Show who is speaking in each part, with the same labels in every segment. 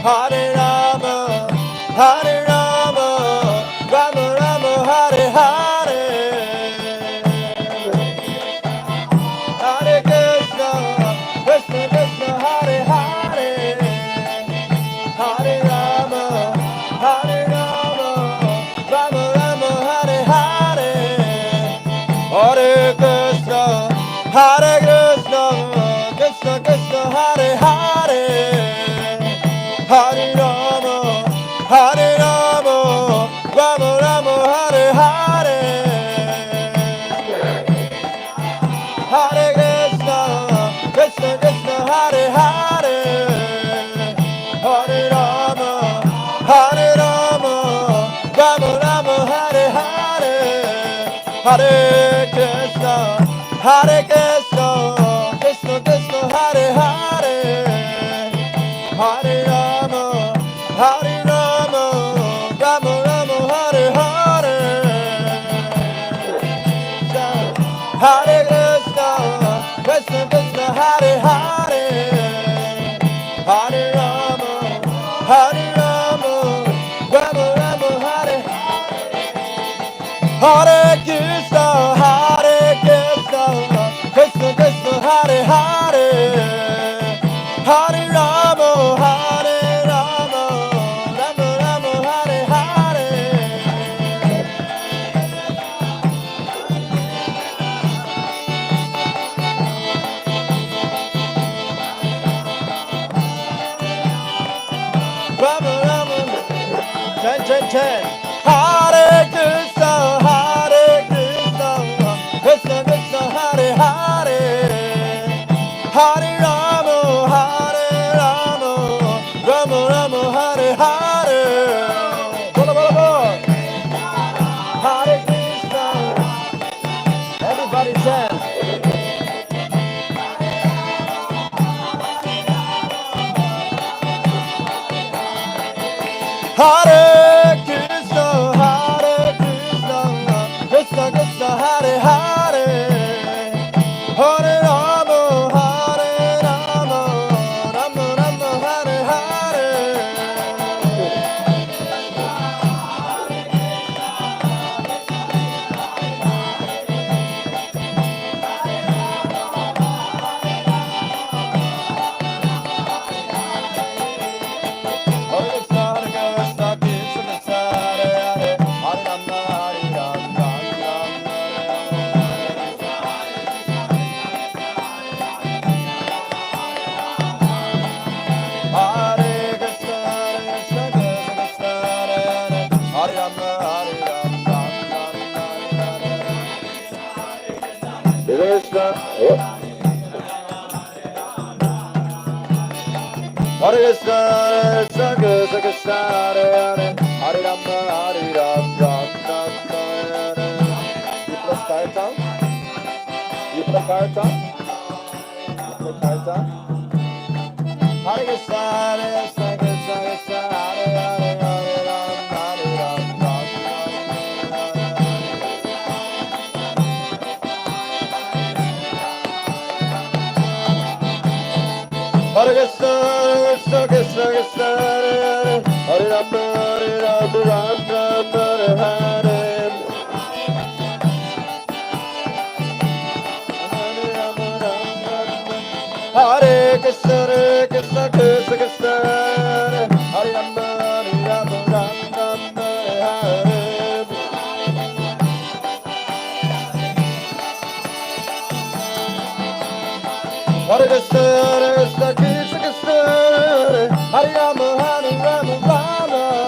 Speaker 1: Hare Rama, Hare Rama, Rama Rama, Hare Hare. Hare Krishna, Krishna Krishna, Hare Hare. Hare Rama, Hare Rama, Rama Rama, Hare Hare. Hare Krishna, Krishna Krishna, Hare Hare. Hare Rama, Rama Rama, Hare Hare. Hare Krishna, Krishna Krishna, Hare Hare. Hare Rama, Rama Rama, Hare Hare. Hare Krishna, Krishna Krishna, Hare Hare. Hare Rama, Rama Rama, Hare Hare. Hare Krishna, Krishna Krishna, Hare Hare. Hare Rama, Rama Rama, Hare. Hare Krishna, Krishna Krishna, Hare Hare. Hare Rama, Rama Rama, Hare Hare. Rama Rama, Chen. Hare Krishna, Krishna Krishna, Hare Hare. Hare Rama, Rama Rama, Hare Hare. Bola bola bola. Hare Krishna. Everybody chant. Hare Krishna, Krishna Krishna, Hare Hare. Hare Rama, Rama Rama, Hare Hare. Hare Krishna, Krishna Krishna, Hare Hare, Hare Rama, Rama Hare. You play Keerthan? You play Keerthan? Hare Krishna, Krishna Krishna, Hare Hare, Hare Rama, Rama Hare Krishna, Krishna Krishna, Hare Hare, Hare Rama, Rama Hare Hare. Hare Krishna, Krishna Krishna, Hare Rama, Rama Hare Hare. Hare Krishna, Krishna Krishna, Hare Rama, Rama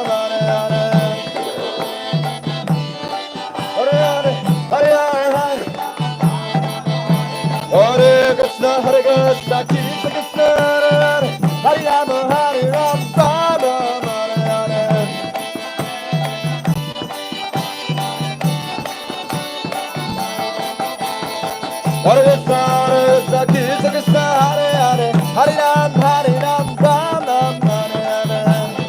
Speaker 1: Hare Hare. Hare Hare, Hare Hare. Hare Krishna, Krishna Krishna, Hare Rama, Rama Hare Hare. Hare Krishna, Krishna Krishna, Hare Hare, Hare Ram, Rama Hare Hare.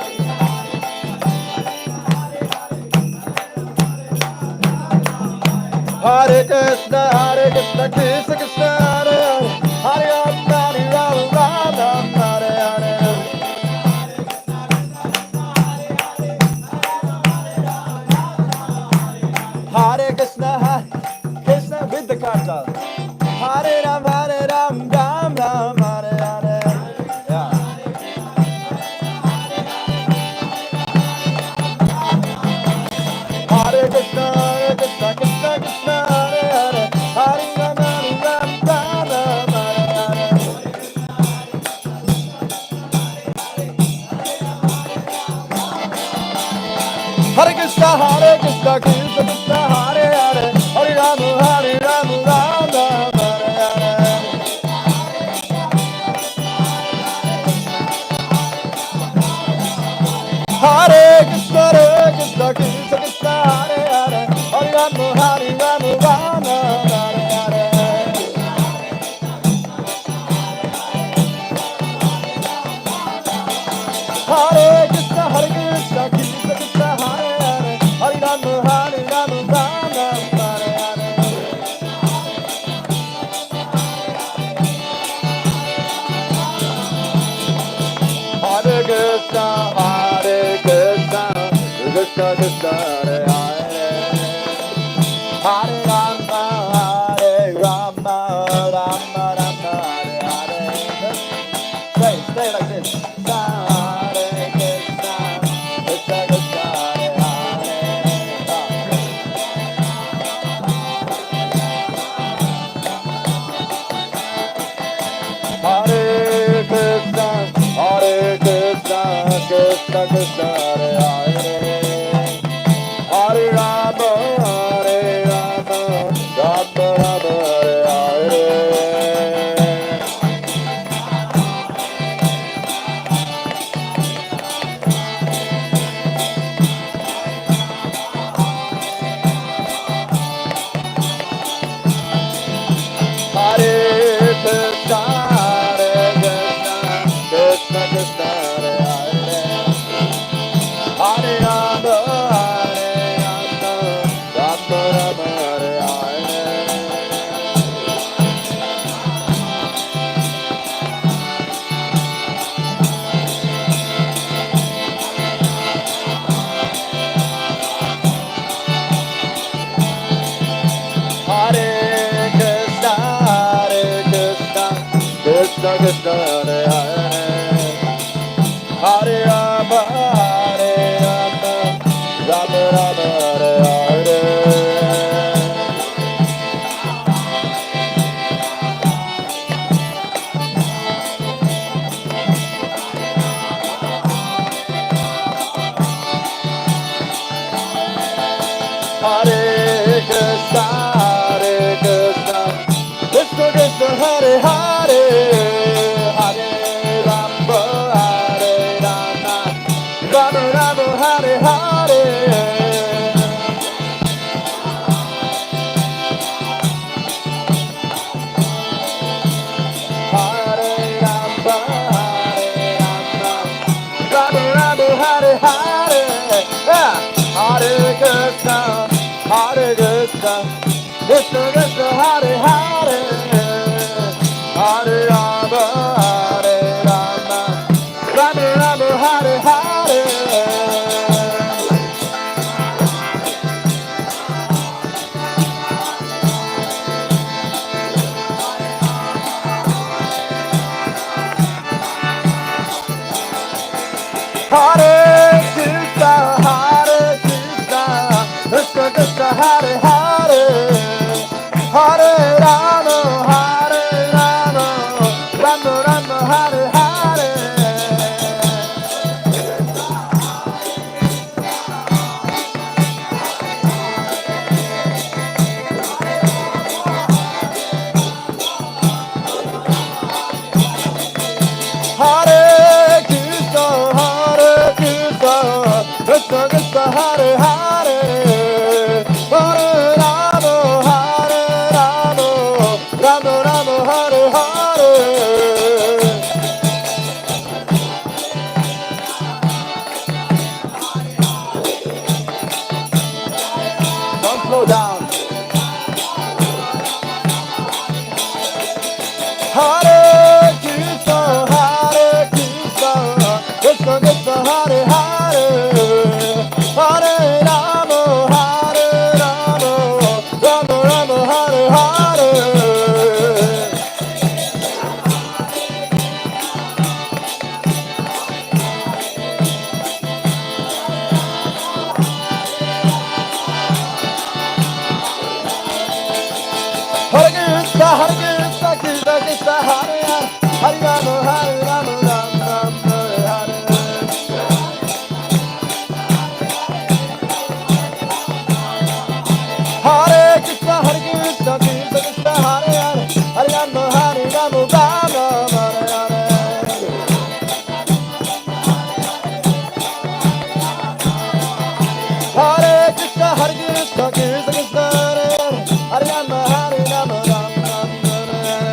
Speaker 1: Hare Krishna, Krishna Krishna, Hare Hare, Hare Ram, Rama Hare Hare. Hare Krishna, Krishna with the Katha. Hare Ram, Ram Ram, Hare Hare. Yeah. Hare Krishna, Krishna Krishna, Hare Hare. Hare Ram, Ram Ram, Hare Hare. Hare Krishna, Krishna Krishna, Hare Hare. Hare Ram, Ram Ram, Hare Hare. Hare Krishna, Krishna Krishna, Hare Hare. Hare Ram, Ram Hare Hare. Hare Krishna, Krishna Krishna, Hare Hare. Hare Ram, Ram Hare Hare. Hare Krishna, Krishna Krishna, Hare Hare. Hare Rama, Rama Rama, Hare Hare. Stay like this. Hare Krishna, Krishna Krishna, Hare Hare. Hare Krishna, Krishna Krishna, Hare Hare. Hare Rama, Rama Rama, Hare Hare. Hare Krishna, Krishna Krishna, Hare Hare. Hare Rama, Rama Rama, Hare Hare. Hare Krishna, Krishna Krishna, Hare Hare. Hare Rama, Rama Rama, Hare Hare. Hare Krishna, Krishna Krishna, Hare Hare. Hare Rama, Rama Rama, Hare Hare. Hare Rama, Rama Rama, Hare Hare. Yeah. Hare Krishna, Krishna Krishna, Hare Hare. Hare Rama, Rama Rama, Hare Hare. Hare Krishna, Krishna Krishna, Hare Hare. Hare Rama, Rama Rama, Hare Hare. Hare Krishna, Krishna Krishna, Hare Hare. Hare Rama, Rama Hare Krishna, Krishna Krishna, Hare Hare, Hare Rama, Hare Rama, Rama Rama, Hare Hare. Hare Krishna, Krishna Krishna, Hare Hare, Hare Rama, Hare Rama, Rama Rama, Hare Hare. Hare Krishna, Krishna Krishna, Hare Hare, Hare Rama, Hare Rama, Rama Rama, Hare Hare.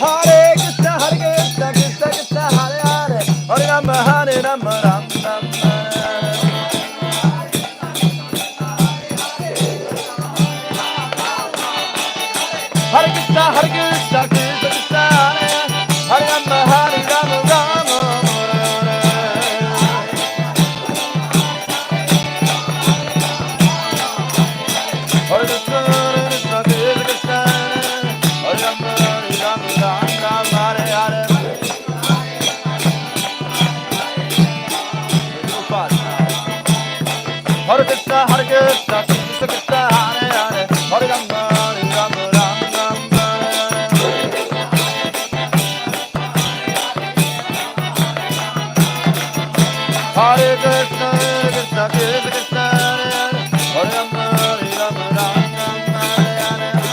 Speaker 1: Hare Krishna, Krishna Krishna, Hare Hare, Hare Rama, Hare Rama, Rama Rama, Hare Hare. Hare Krishna, Krishna Krishna, Hare Hare, Hare Rama, Hare Rama, Rama Rama, Hare Krishna, Krishna Krishna, Hare Rama, Hare Rama, Rama Rama, Hare Hare. Hare Krishna, Krishna Krishna, Hare Hare, Hare Rama, Hare Rama, Rama Rama, Hare Krishna, Krishna Krishna, Hare Hare, Hare Rama, Hare Rama, Rama Rama, Hare Hare. Hare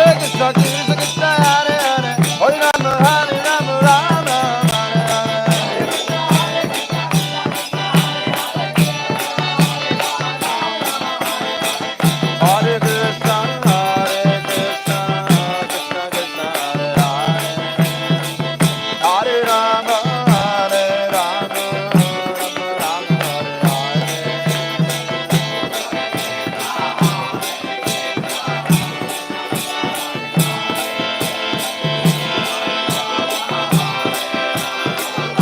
Speaker 1: Krishna, Krishna Krishna, Hare Hare, Hare Rama, Hare Rama, Rama Rama, Hare Hare.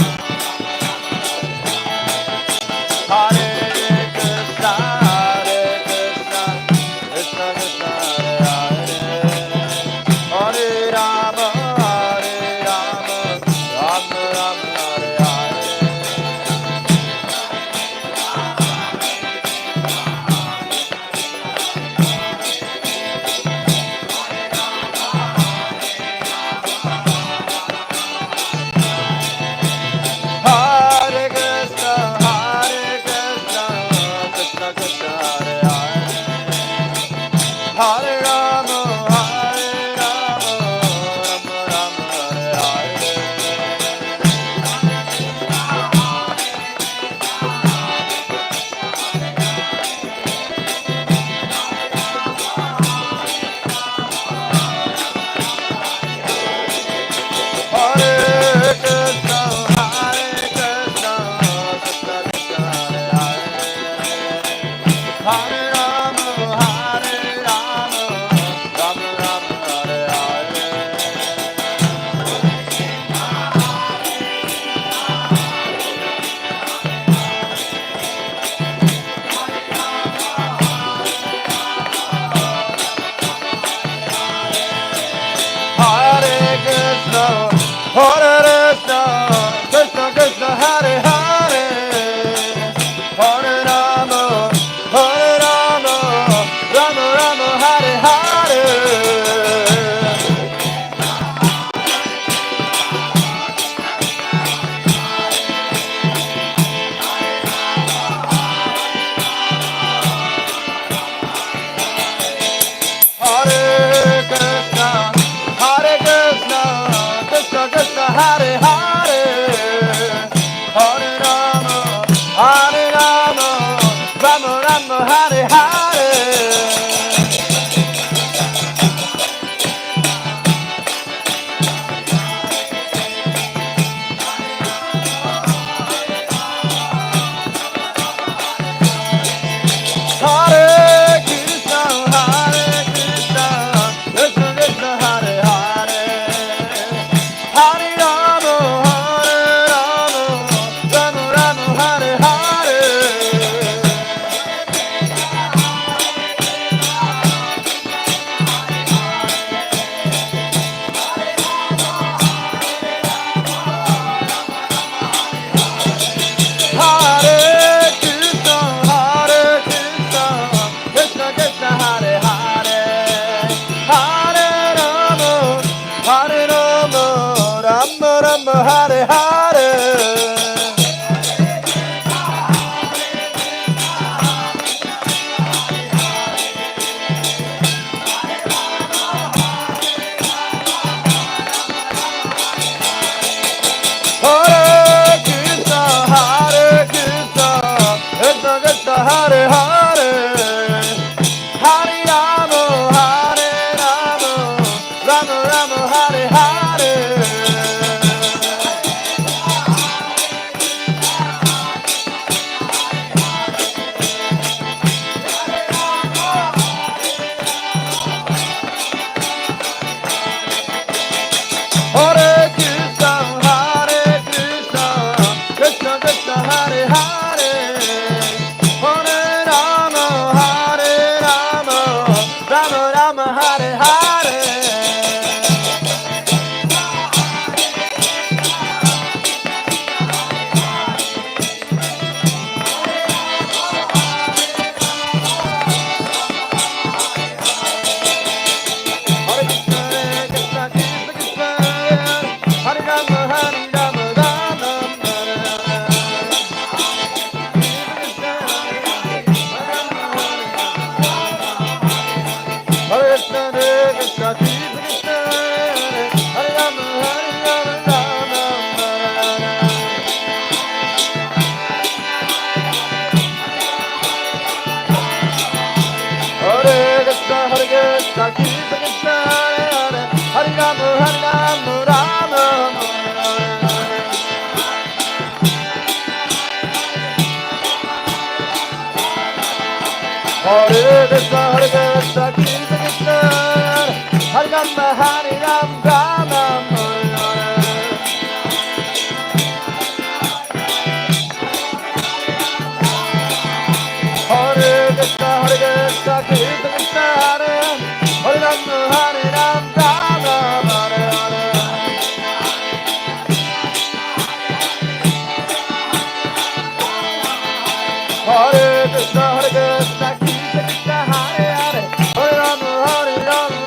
Speaker 1: Hare Krishna, Krishna Krishna, Hare Hare, Hare Rama, Hare Rama, Rama Rama, Hare Krishna, Krishna Krishna, Hare Rama, Hare Rama, Rama Rama, Hare Hare. Hare Krishna, Krishna Krishna, Hare Hare, Hare Rama, Hare Rama, Rama Rama, Hare Hare. Hare Krishna, Krishna Krishna, Hare Hare, Hare Rama, Hare Rama, Rama Rama, Hare Hare. Hare Krishna, Krishna Krishna, Hare Hare, Hare Rama, Rama Rama, Hare Hare. Hare Krishna, Krishna Krishna, Hare Hare, Hare Rama, Rama Rama, Hare Hare. Hare Krishna, Krishna Krishna, Hare Hare, Hare Rama, Rama, Hare Hare. Hare Krishna, Krishna Krishna, Hare Hare, Hare Rama, Rama Rama, Hare Hare. Hare Krishna, Krishna Krishna, Hare Hare, Hare Rama, Rama Rama, Hare Hare. Hare Krishna, Krishna Krishna, Hare Rama, Rama Rama, Hare Krishna, Krishna Krishna, Hare Rama, Rama Rama. Hare Krishna, Krishna Krishna, Hare Rama, Rama Rama. Hare Krishna, Krishna Krishna, Hare Rama, Rama Rama. Hare Krishna, Krishna Krishna, Hare Rama, Rama Hare Hare. Hare Krishna, Krishna Krishna, Hare Hare, Hare Rama, Rama Hare Hare.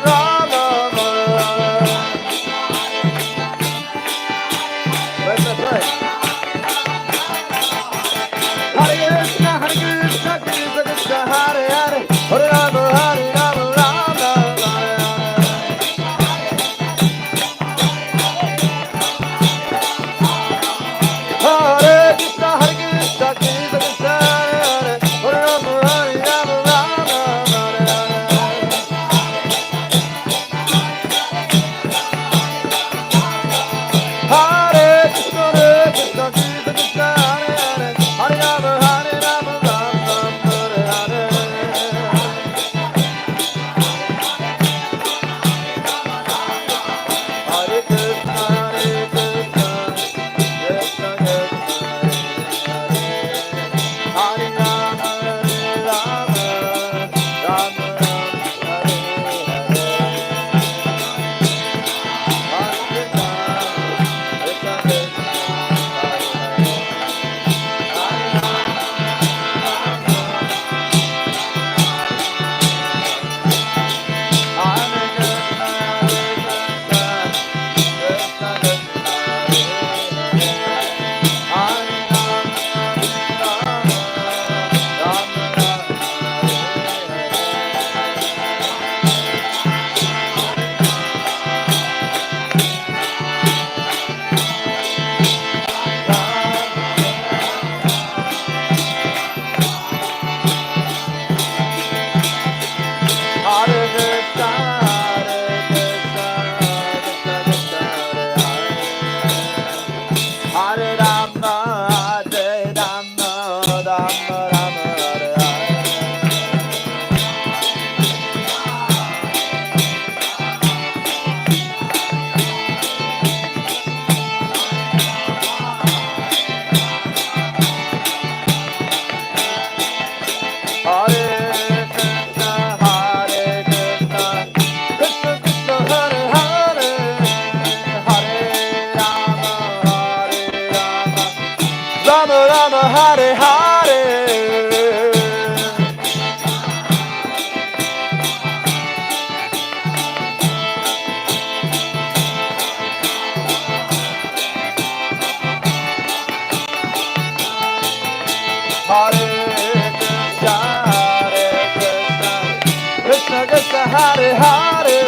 Speaker 1: Hare Hare,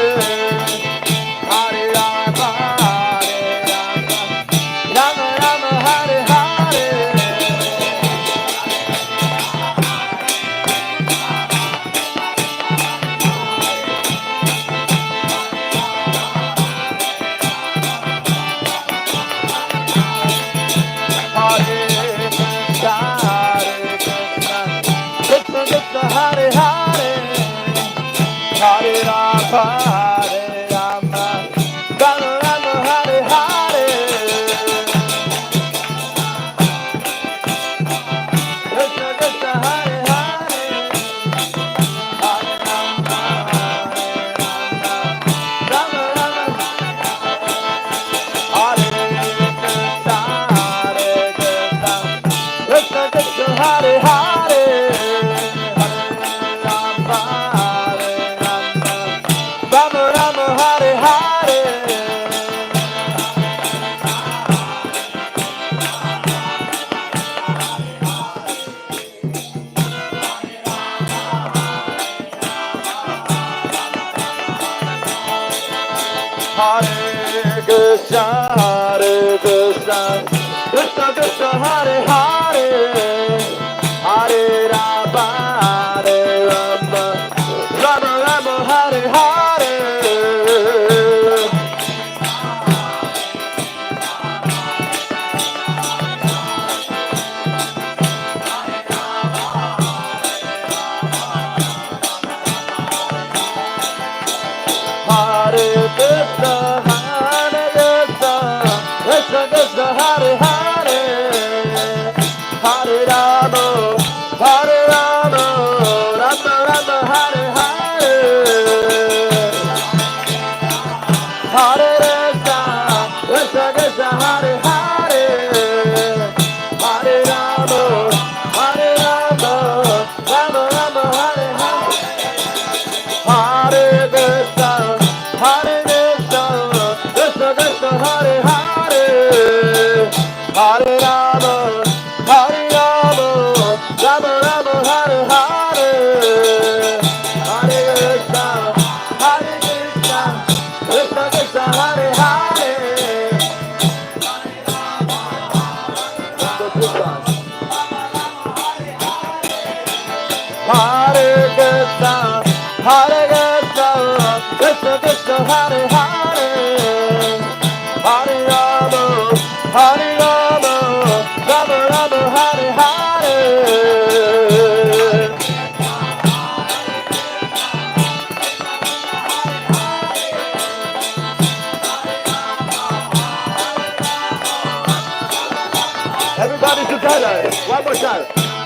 Speaker 1: Hare Rama, Rama Rama, Hare Hare. Hare Hare, Hare Rama, Hare Rama, Rama Rama, Hare Hare. Krishna Krishna, Hare Hare, Hare Rama, Rama Rama, Hare Krishna, Krishna Krishna, Hare Hare. Rama Rama, Hare Hare. Hare Krishna, Krishna Krishna, Hare Hare, Hare Rama, Rama Rama, Hare Hare. Hare Krishna, Krishna Krishna, Hare Hare, Hare Rama, Rama Rama, Hare Hare. Hare Krishna, Krishna Krishna, Hare Hare, Hare Rama, Rama Rama, Hare Hare. Hare Krishna, Krishna Krishna, Hare Hare, Hare Rama, Rama Rama, Hare Hare. Hare Krishna, Krishna Krishna, Hare Hare. Hare Krishna, Krishna Krishna, Hare Hare, Hare Rama, Rama Rama, Hare Hare. Everybody together, one more time.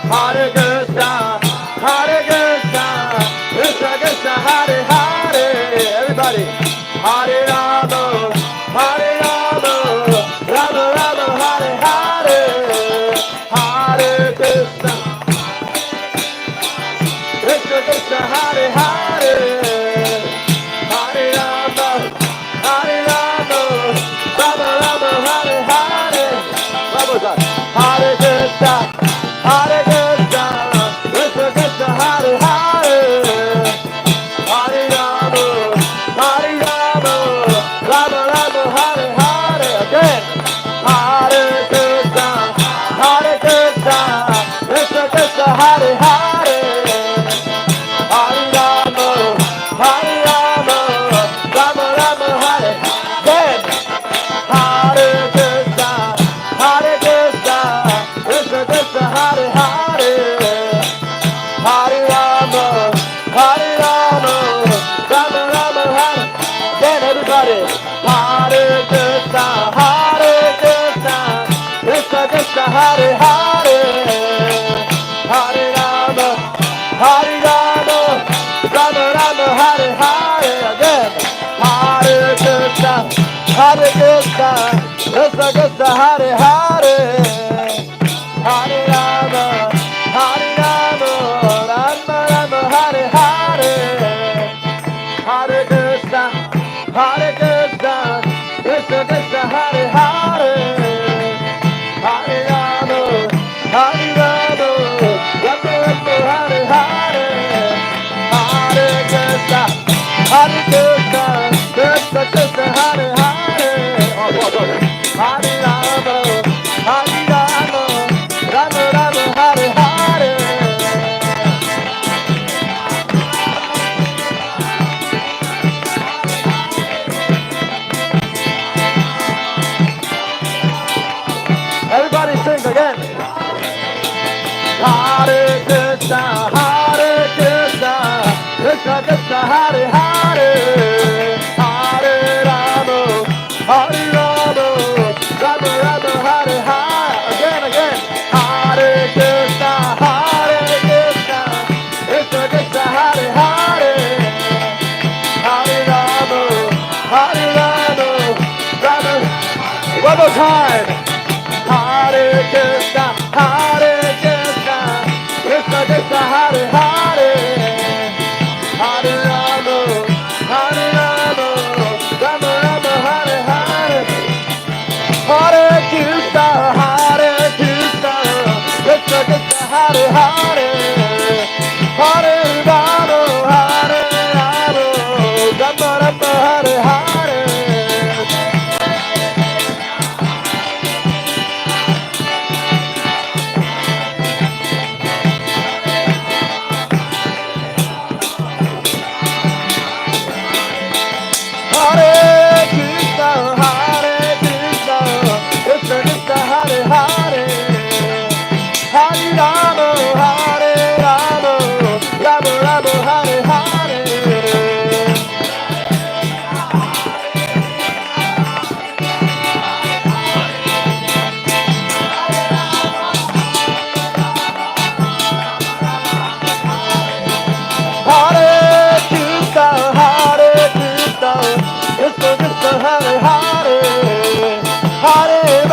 Speaker 1: Hare Krishna, Krishna Krishna, Hare Hare. Everybody. Hare Rama, Rama Rama, Hare Hare. Hare Krishna, Krishna Krishna, Hare Hare. Hare Rama, Rama Rama, Hare Hare. One more time. Hare Krishna, Krishna Krishna, Hare Hare. Hare Rama, Rama Rama, Hare Hare. Again. Hare Krishna, Krishna Krishna, Hare Hare. Hare Rama, Rama Rama, Hare. Again. Hare Krishna, Krishna Krishna, Hare Hare. Hare Rama, Rama Rama, Hare. Again, everybody. Hare Krishna, Krishna Krishna, Hare Hare. Hare Rama, Rama Rama, Hare Hare. Again. Hare Krishna, Krishna Krishna, Hare Hare. Hare Rama, Rama Rama, Hare Hare. Hare Krishna, Krishna Krishna, Hare Hare. Hare Rama, Rama Rama, Hare Hare. Hare Krishna, Hare Rama, Hare Rama, Rama Rama, Hare Hare. Everybody sing again. Hare Krishna, Krishna Krishna, Hare Hare, Hare Rama, Hare Rama, Rama Rama, Hare Hare. Again. Hare Krishna, Krishna Krishna, Hare Hare, Hare Rama, Hare Rama, Rama. One more time. Hare Krishna, Krishna Krishna, Hare Hare, Hare Rama, Rama Rama, Hare Hare. Hare Krishna, Krishna Krishna, Hare Hare, Hare Rama, Rama Rama, Hare Hare. Hare Krishna, Krishna Krishna, Hare Hare, Hare Rama, Rama Rama, Hare Hare. Hare Krishna, Krishna Krishna, Hare Hare, Hare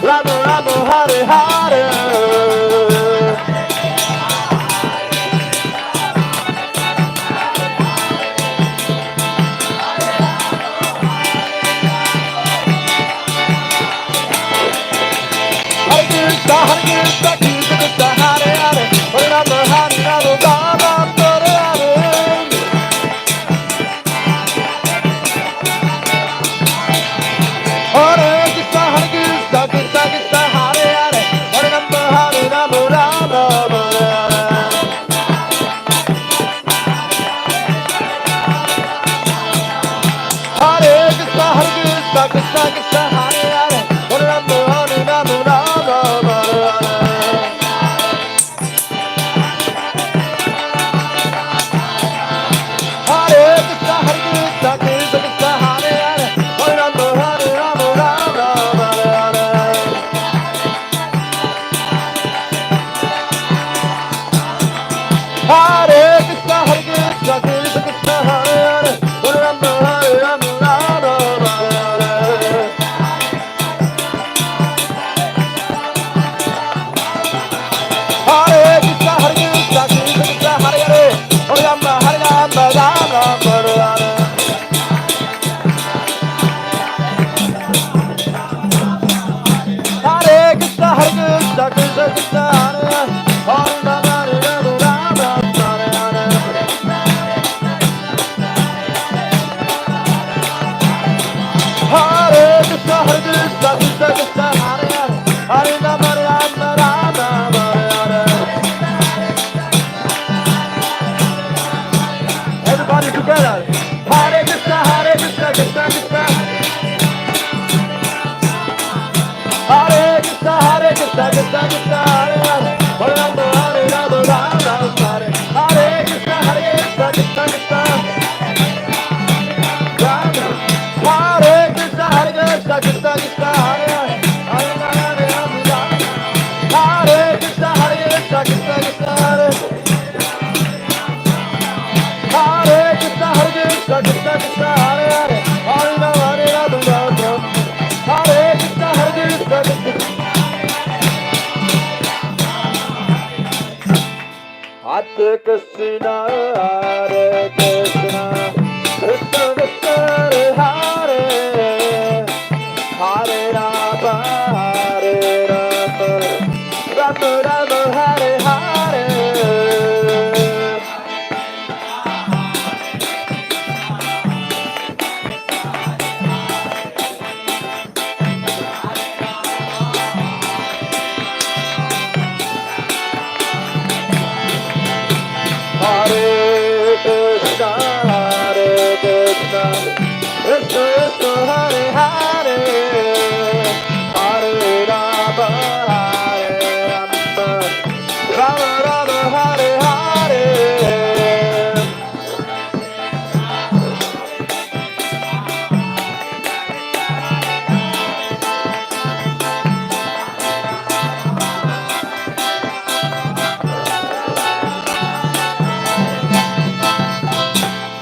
Speaker 1: Rama, Rama Rama, Hare Hare. Hare Krishna, Krishna Krishna, Hare Hare, Hare Rama, Rama Rama, Hare Hare. Hare Krishna, Krishna Krishna, Hare Hare, Hare Rama, Rama Rama, Hare Hare. Hare Krishna, Krishna Krishna, Hare Hare, Hare Rama, Rama Hare Hare. Hare Krishna, Krishna Krishna, Hare Hare, Hare Rama, Rama Hare Hare. Hare Krishna, Krishna Krishna, Hare Hare, Hare Rama, Rama Hare Hare. Hare Krishna, Krishna Krishna, Hare Hare, Hare Rama, Rama Hare Hare. Hare Krishna, Krishna Krishna, Hare Hare, Hare Rama, Rama Hare Hare. Hare Krishna, Krishna Krishna, Hare Hare, Hare Rama, Rama Hare Hare. Hare Krishna, Krishna Krishna, Hare Hare, Hare Rama, Rama Hare Hare. Everybody together. Hare Krishna, Krishna Krishna. Hare Krishna, Krishna Krishna, Hare Hare, Hare Rama, Rama Hare. Hare Krishna, Krishna Krishna, Rama. Hare Krishna, Krishna Krishna, Hare Hare, Hare Rama, Rama. Hare Krishna, Krishna Krishna, Hare. Hare Krishna, Krishna Krishna, Hare Hare, Hare Rama, Rama. Hare Krishna, Krishna Krishna. Krishna, Hare Krishna, Krishna Krishna, Hare Hare Rama, Hare Rama, Rama Rama, Hare Hare. Hare Krishna, Krishna Krishna, Hare Hare, Hare Rama, Hare Rama, Rama Rama, Hare Hare.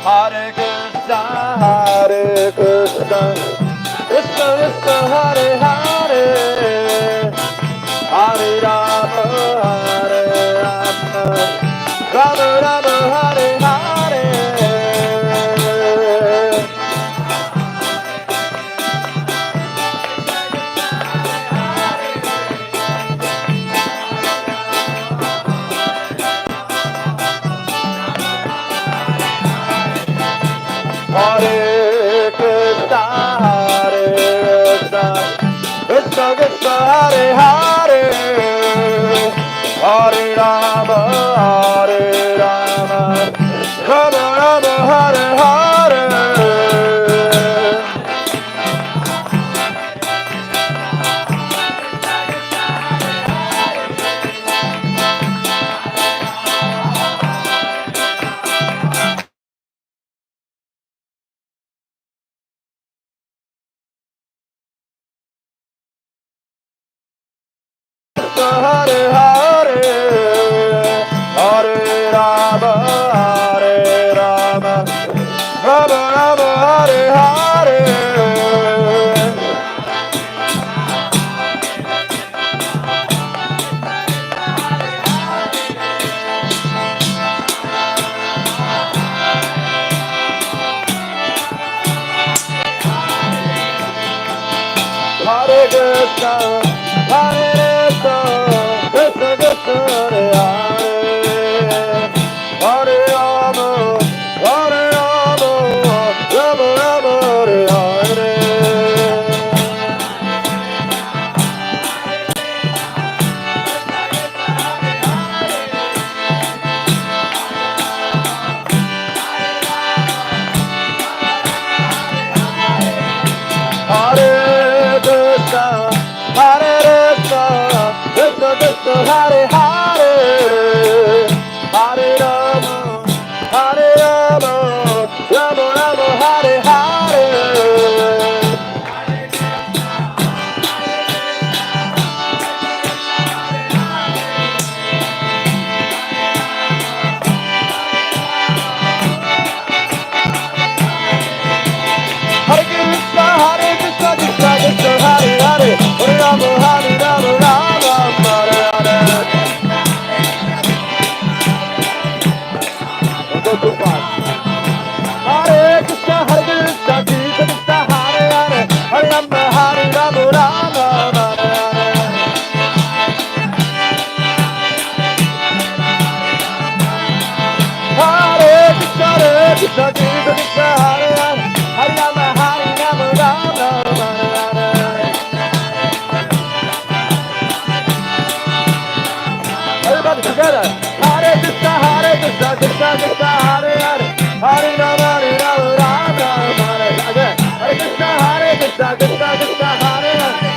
Speaker 1: Hare Krishna, Krishna Krishna, Hare Hare, Hare Rama, Hare Rama, Rama Rama, Hare Hare. Hare Krishna, Krishna Krishna, Hare Hare, Hare Rama, Hare Rama, Rama Rama, Hare Hare. Hare Hare, Hare Rama, Hare Rama, Rama Rama, Hare Hare. Hare Krishna, Hare Krishna, Krishna Krishna, Hare Hare, Hare Rama, Hare Rama, Rama Rama, Hare Hare. Hare Krishna, Hare Krishna, Krishna Krishna, Hare Hare, Hare Rama, Hare Rama, Rama Rama, Hare Hare. Hare Krishna, Krishna Krishna, Hare Hare, Hare Rama, Hare Rama, Rama Hare Hare. Don't go too fast. Hare Krishna, Krishna Krishna, Hare Hare, Hare Rama, Hare Rama, Rama Hare Hare. Hare Krishna, Krishna Krishna, Hare Hare, Hare Rama, Hare Rama, Rama Hare Hare. Everybody together. Hare Krishna, Krishna Krishna, Hare Hare, Hare Rama, Rama Hare Hare. Hare Krishna, Krishna Krishna, Hare Hare.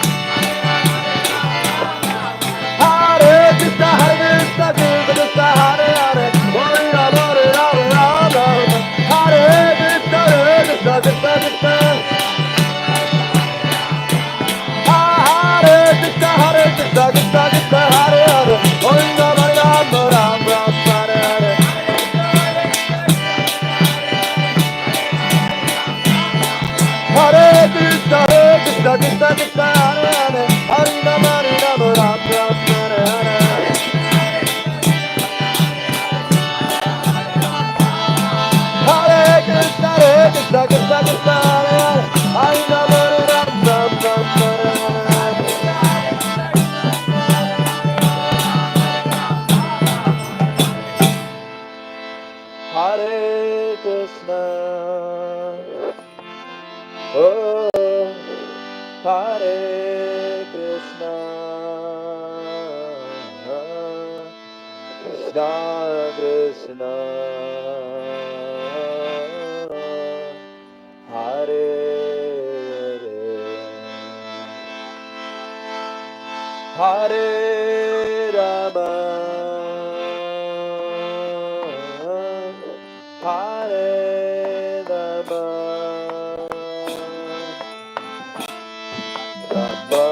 Speaker 1: Hare Krishna, Krishna Krishna, Hare Hare, Hare Rama, Rama Hare Krishna, Krishna Krishna, Hare Krishna, Krishna Krishna, Hare Hare, Hare Rama, Rama Hare Hare. Krishna, Hare Hare, Hare Rama, Hare Rama, Rama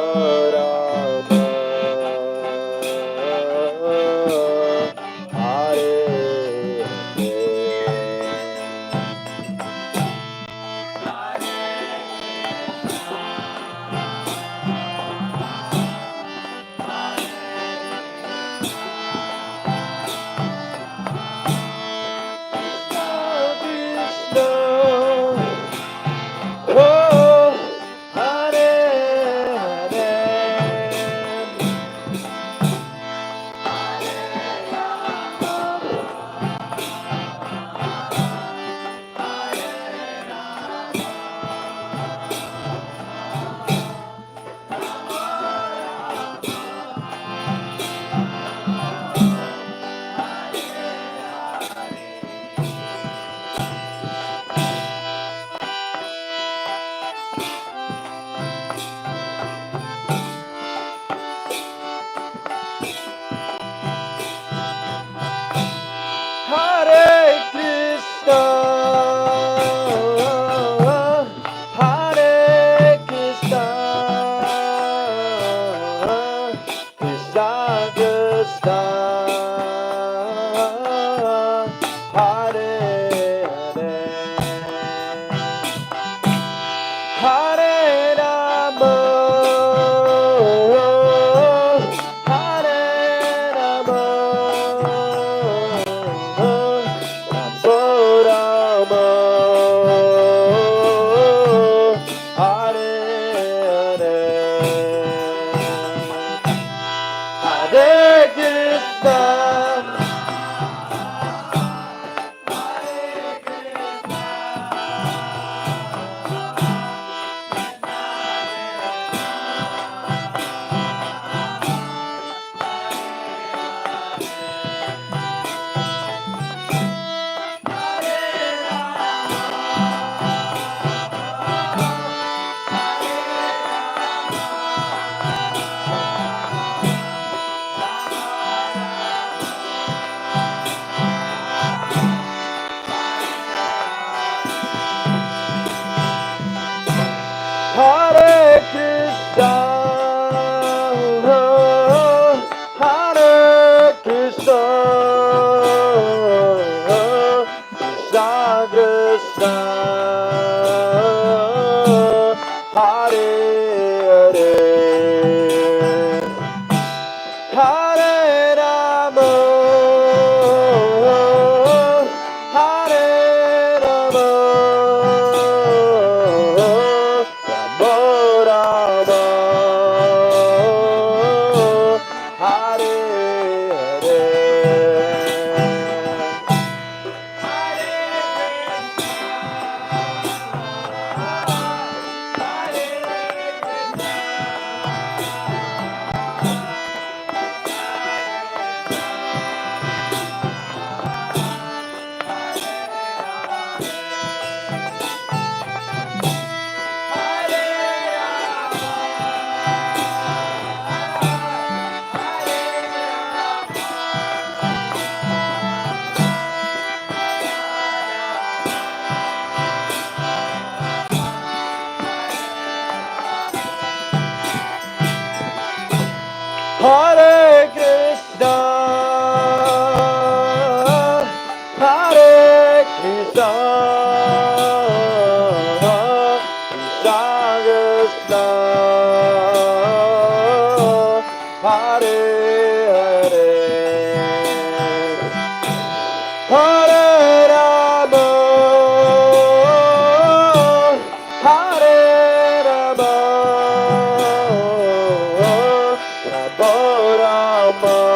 Speaker 1: Rama,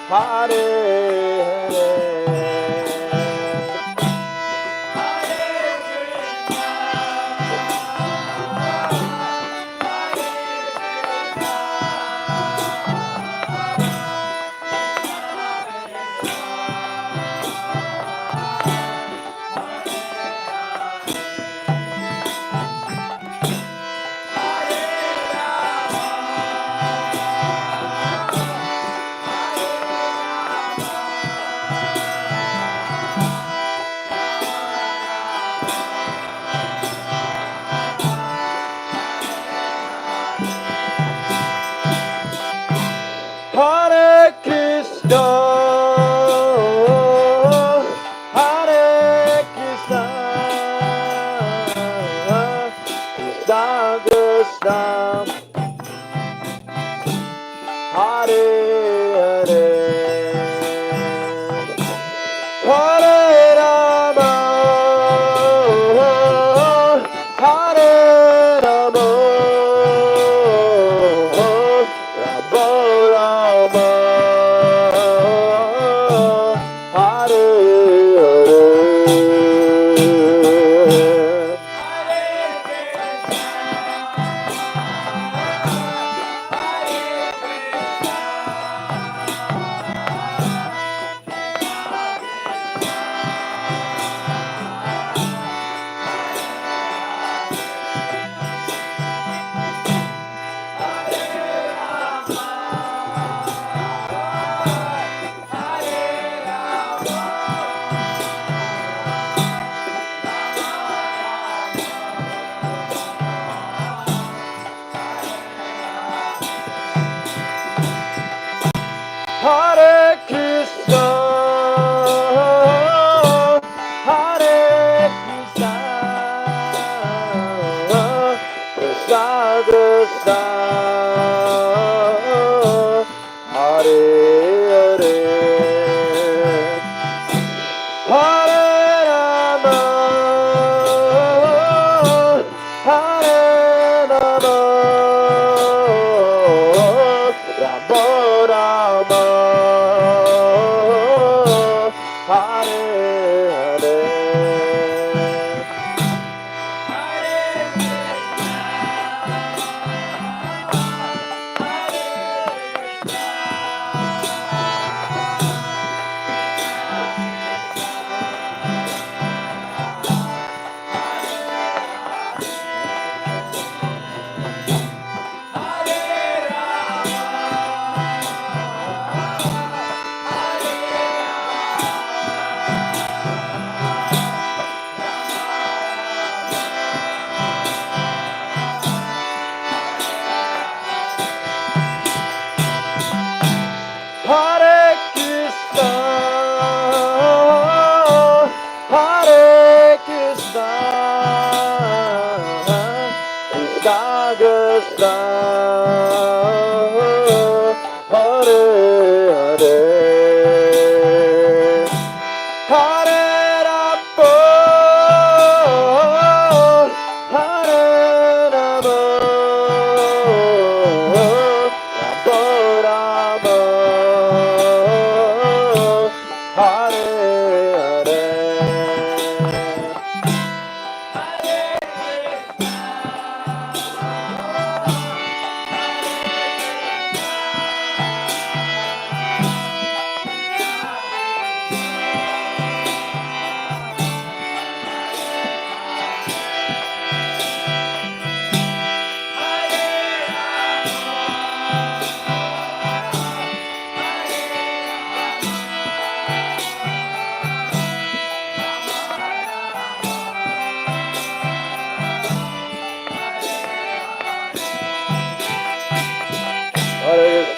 Speaker 1: Hare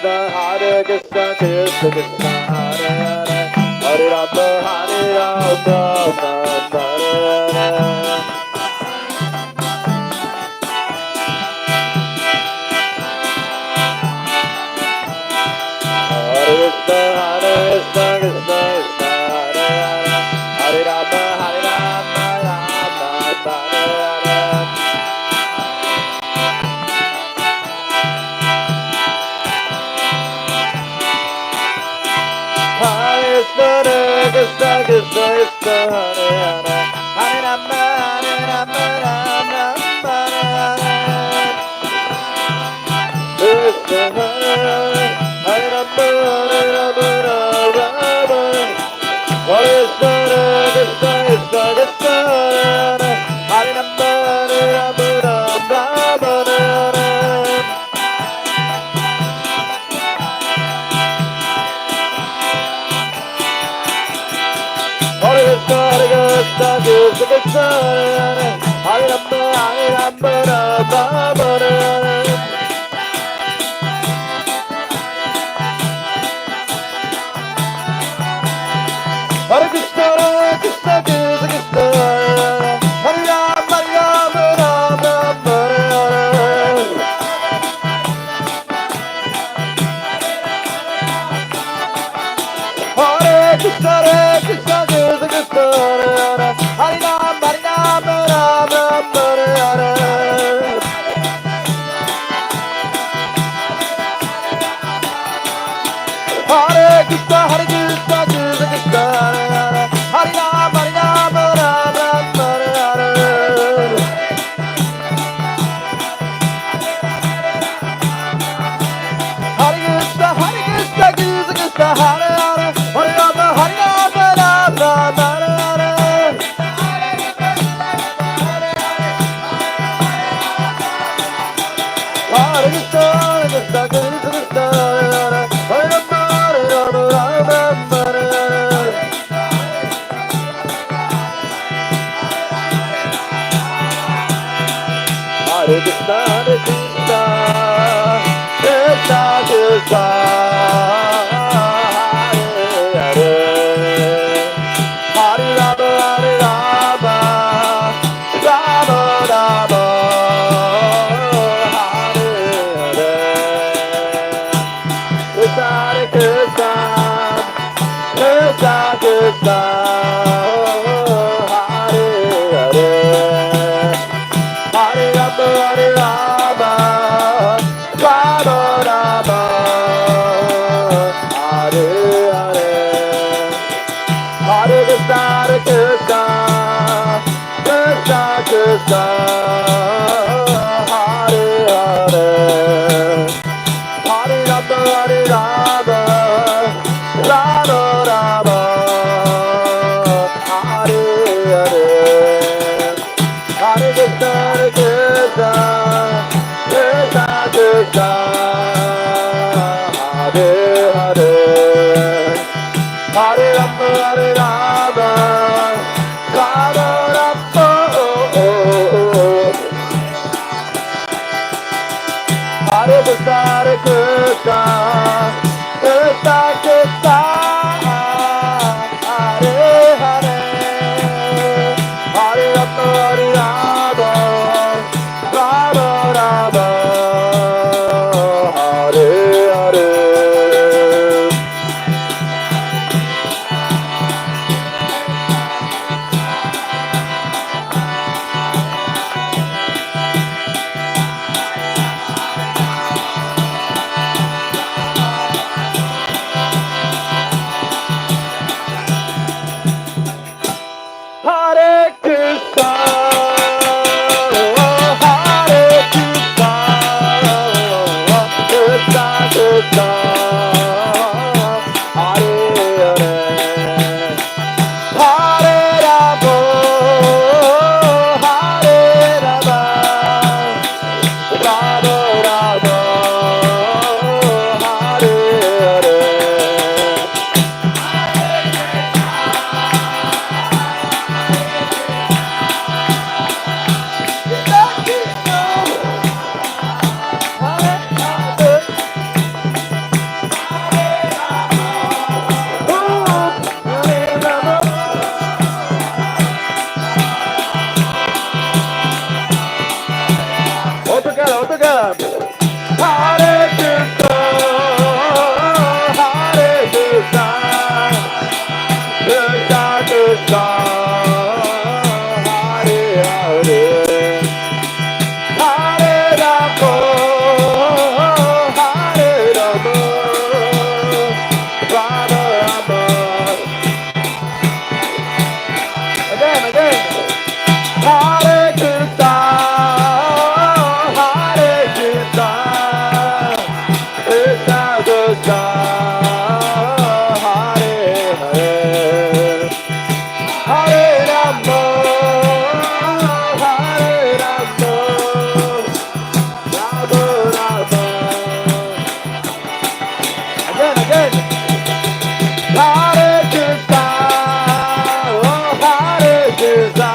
Speaker 1: Krishna, Krishna Krishna, Hare Hare, Hare Rama, Rama, Hare Hare. Krishna, Hare Hare, Hare Rama, Hare Rama, Rama Rama. Again. Hare Krishna, oh Hare Krishna,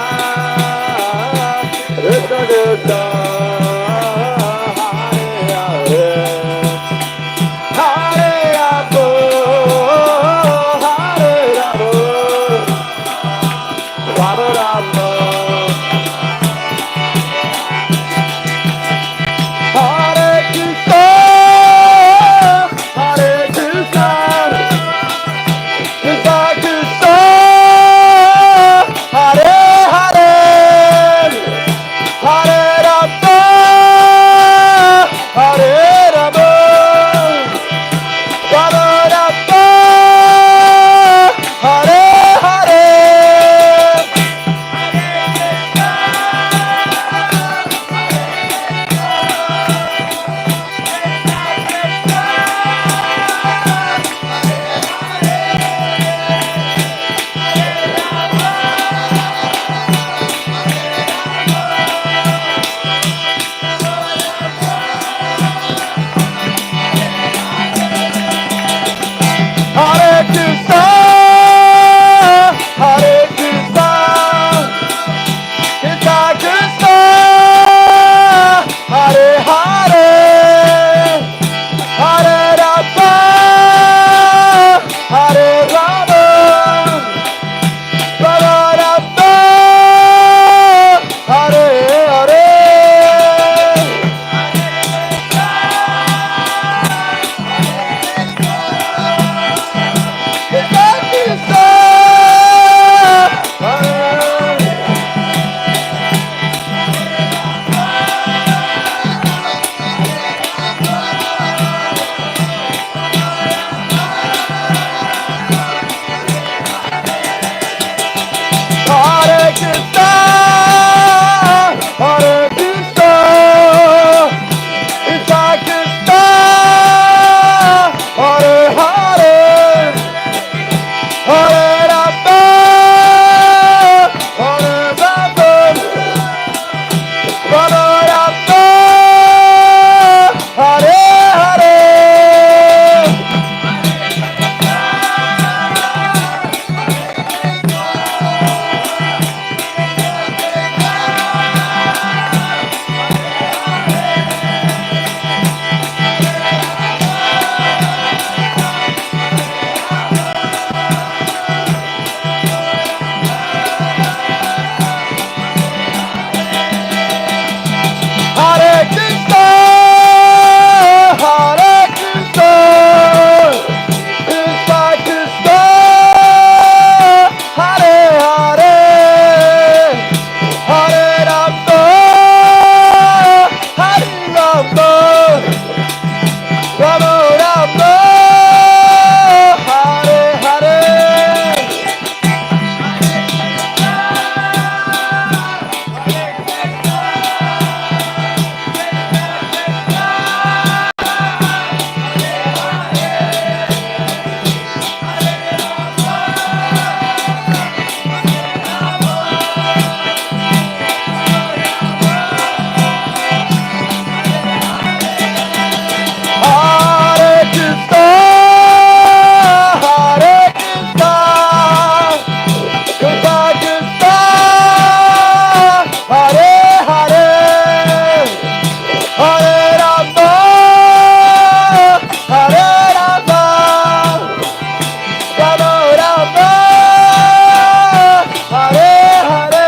Speaker 1: Krishna Krishna, Hare Hare, Hare Rama, Hare Rama, Rama Rama. Hare Krishna, Hare Krishna, Krishna Krishna, Hare Hare, Hare Rama, Hare Rama, Rama Rama, Hare Hare. Hare Krishna, Hare Krishna, Krishna Krishna, Hare Hare, Hare Rama, Hare Rama, Rama Rama, Hare Hare. Hare Krishna, Hare Krishna, Krishna Krishna, Hare Hare, Hare Rama, Hare Rama, Rama Rama, Hare Hare. Hare Krishna, Hare Krishna, Krishna Krishna, Hare Hare, Hare Rama, Hare Rama, Rama Rama, Hare Hare. Hare Krishna, Hare Krishna, Krishna Krishna, Hare Hare, Hare Rama, Hare Rama, Rama Rama, Hare Hare.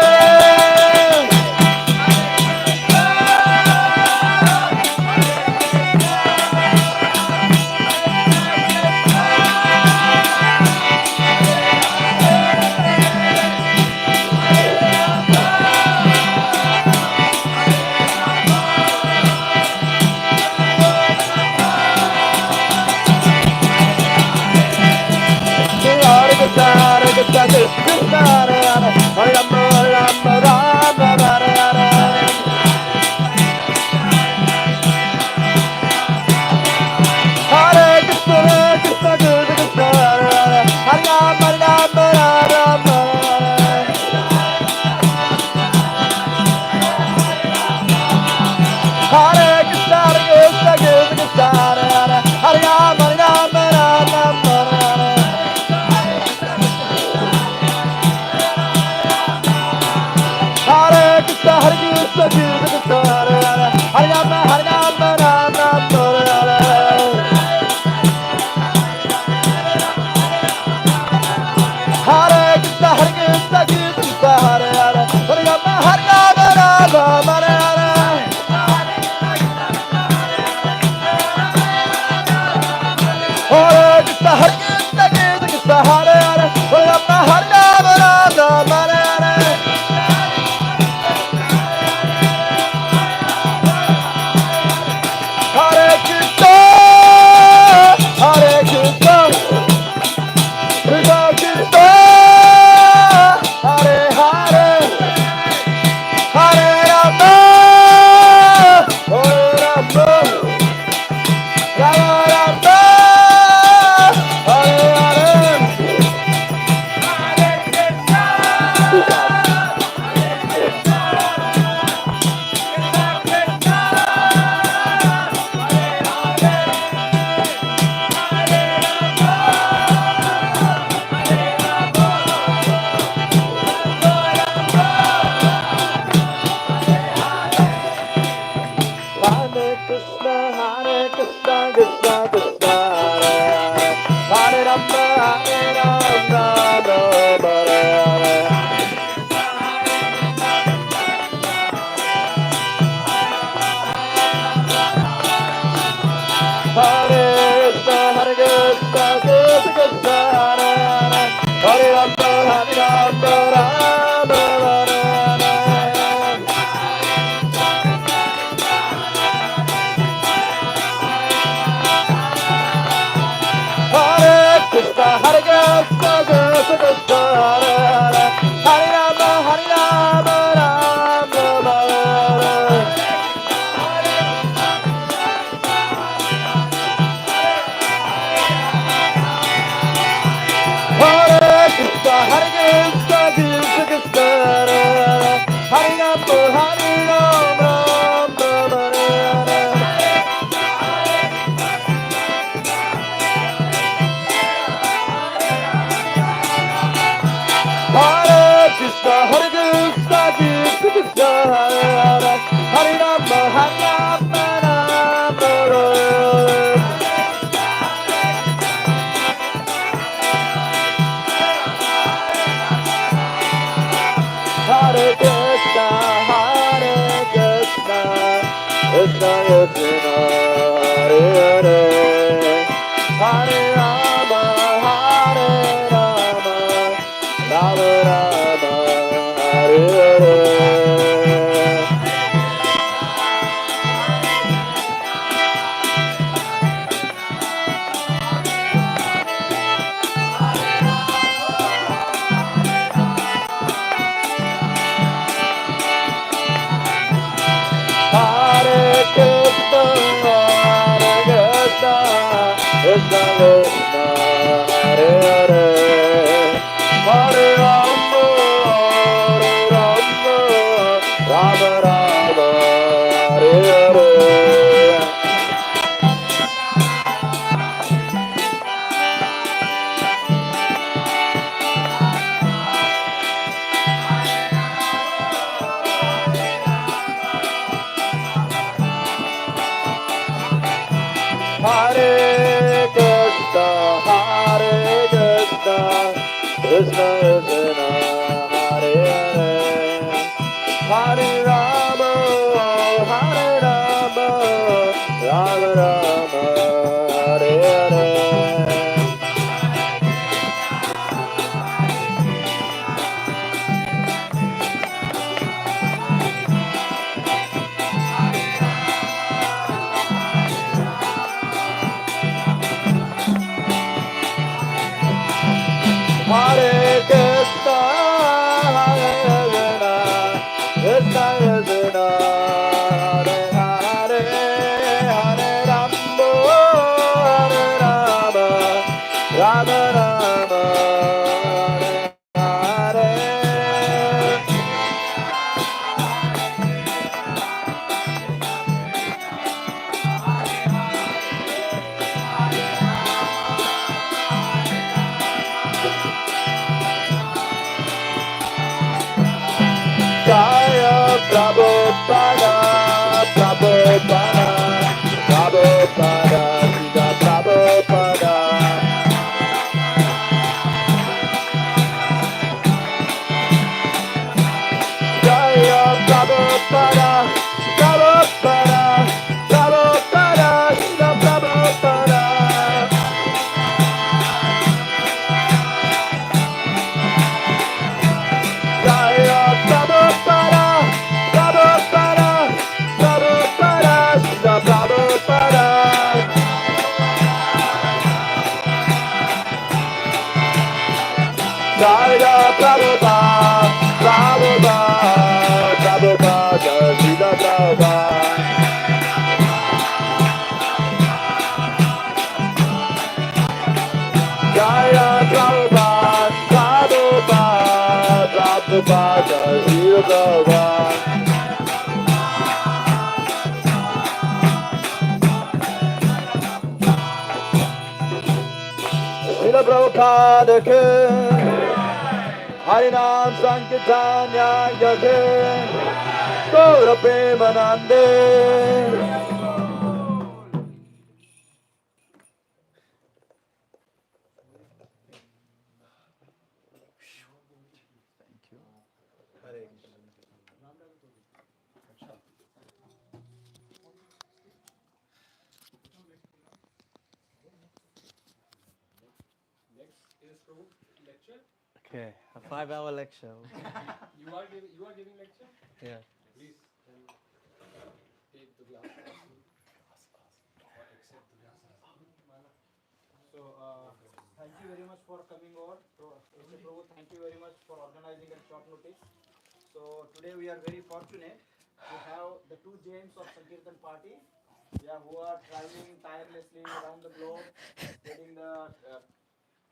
Speaker 1: Hare Krishna, Prabhupada ke Harinam Sankirtanya ke Gaura Premanande
Speaker 2: Prabhu, lecture?
Speaker 3: Okay, a 5-hour lecture.
Speaker 2: You are giving lecture?
Speaker 3: Yeah.
Speaker 2: Please then take the glass or accept the glass.
Speaker 4: So, thank you very much for coming over. Mr. Prabhu, thank you very much for organizing at short notice. So, today we are very fortunate to have the two James of Keerthan party, who are traveling tirelessly around the globe, spreading the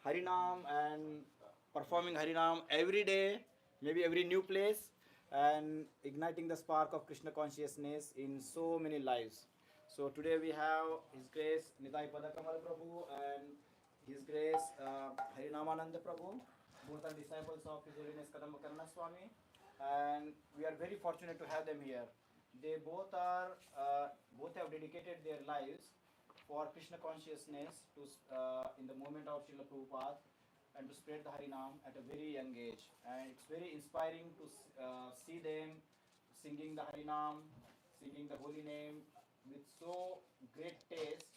Speaker 4: Harinam and performing Harinam every day, maybe every new place, and igniting the spark of Krishna consciousness in so many lives. So today we have His Grace Nitai Padakamal Prabhu and His Grace Harinamananda Prabhu, both are disciples of His Holiness Kadamba Swami, and we are very fortunate to have them here. They both have dedicated their lives for Krishna consciousness to in the moment of Srila Prabhupada and to spread the Harinam at a very young age. And it's very inspiring to see them singing the Harinam, singing the holy name with so great taste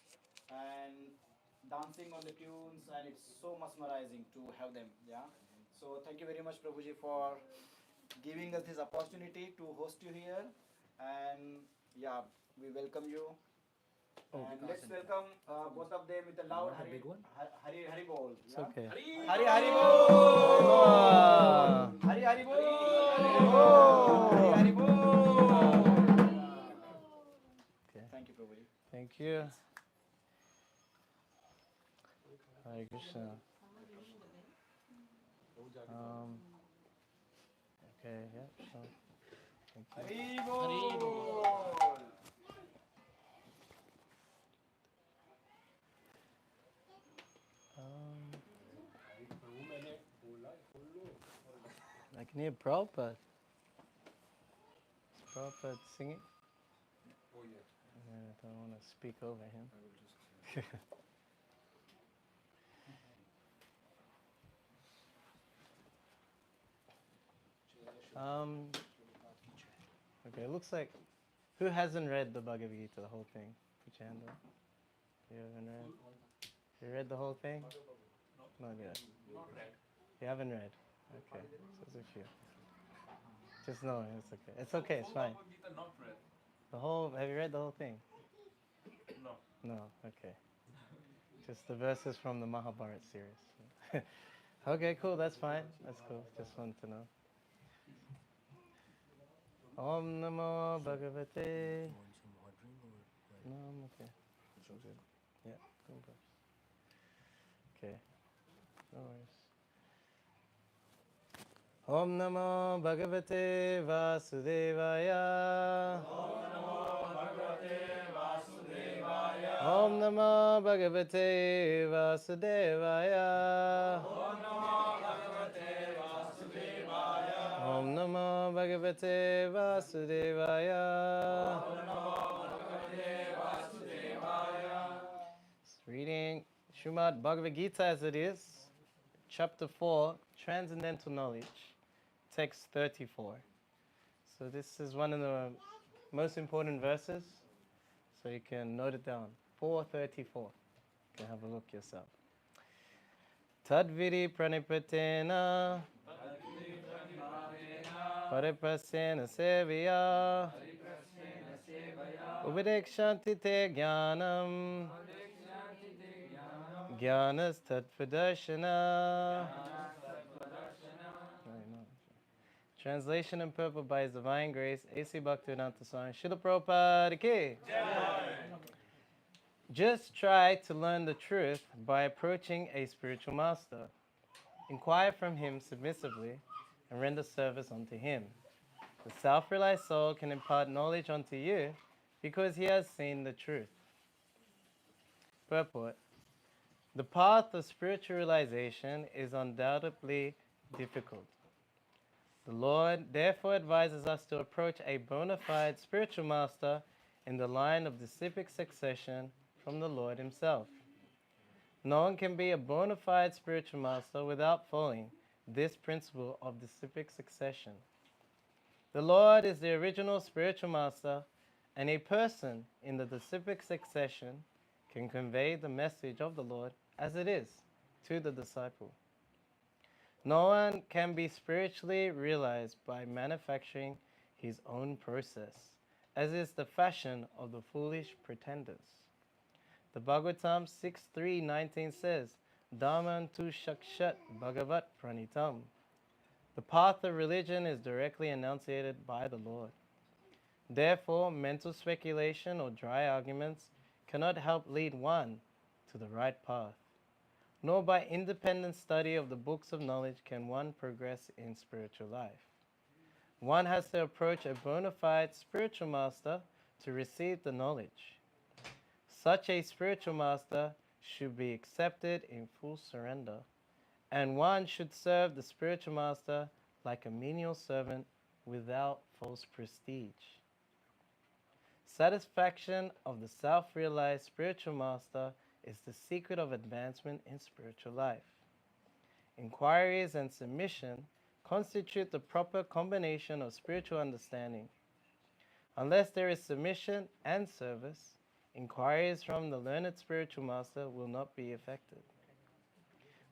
Speaker 4: and dancing on the tunes, and it's so mesmerizing to have them. Yeah. So thank you very much, Prabhuji, for giving us this opportunity to host you here. And yeah, we welcome you. And let's welcome both of them with a loud Hari Hari Bol.
Speaker 3: It's okay.
Speaker 4: Hari Hari Bol. Hari Hari Bol. Hari Hari Bol.
Speaker 3: Okay.
Speaker 4: Thank you, Prabhuji.
Speaker 3: Thank you. Hare Krishna. Okay, yeah, sure. Thank you.
Speaker 4: Hari Bol.
Speaker 3: I can hear Prabhupada. Is Prabhupada singing?
Speaker 2: Oh yeah.
Speaker 3: I don't want to speak over him.
Speaker 2: I will just
Speaker 3: Okay, it looks like, who hasn't read the Bhagavad Gita, the whole thing? Put your hand up. You haven't read? You read the whole thing? No. Not yet.
Speaker 2: not read.
Speaker 3: You haven't read? Okay, so there's a few. Just know, it's okay. It's okay, it's fine.
Speaker 2: Gita not read.
Speaker 3: Have you read the whole thing?
Speaker 2: No.
Speaker 3: No, okay. Just the verses from the Mahabharata series. Okay, cool, that's fine. That's cool. Just wanted to know. Om Namo Bhagavate. No, I'm okay. It's all good. Yeah, go. Okay, no worries. Om Namo Bhagavate Vasudevaya. Om Namo Bhagavate Vasudevaya. Om Namo Bhagavate Vasudevaya. Reading Srimad Bhagavad Gita as it is, chapter 4, Transcendental Knowledge, text 34. So this is one of the most important verses, so you can note it down. 434. You can have a look yourself. Tadviri pranipatena paripasena seviya upadekshanti te jnanam jnanas tatvadarshana. Translation and purport by His Divine Grace, A.C. Bhaktivedanta Swami Srila Prabhupada ki. Just try to learn the truth by approaching a spiritual master. Inquire from him submissively and render service unto him. The self-realized soul can impart knowledge unto you because he has seen the truth. Purport. The path of spiritual realization is undoubtedly difficult. The Lord therefore advises us to approach a bona fide spiritual master in the line of disciplic succession from the Lord Himself. No one can be a bona fide spiritual master without following this principle of disciplic succession. The Lord is the original spiritual master, and a person in the disciplic succession can convey the message of the Lord as it is to the disciple. No one can be spiritually realized by manufacturing his own process, as is the fashion of the foolish pretenders. The Bhagavatam 6.3.19 says, Dhamman tu shakshat bhagavat pranitam. The path of religion is directly enunciated by the Lord. Therefore, mental speculation or dry arguments cannot help lead one to the right path. Nor by independent study of the books of knowledge can one progress in spiritual life. One has to approach a bona fide spiritual master to receive the knowledge. Such a spiritual master should be accepted in full surrender, and one should serve the spiritual master like a menial servant without false prestige. Satisfaction of the self-realized spiritual master is the secret of advancement in spiritual life. Inquiries and submission constitute the proper combination of spiritual understanding. Unless there is submission and service, inquiries from the learned spiritual master will not be effective.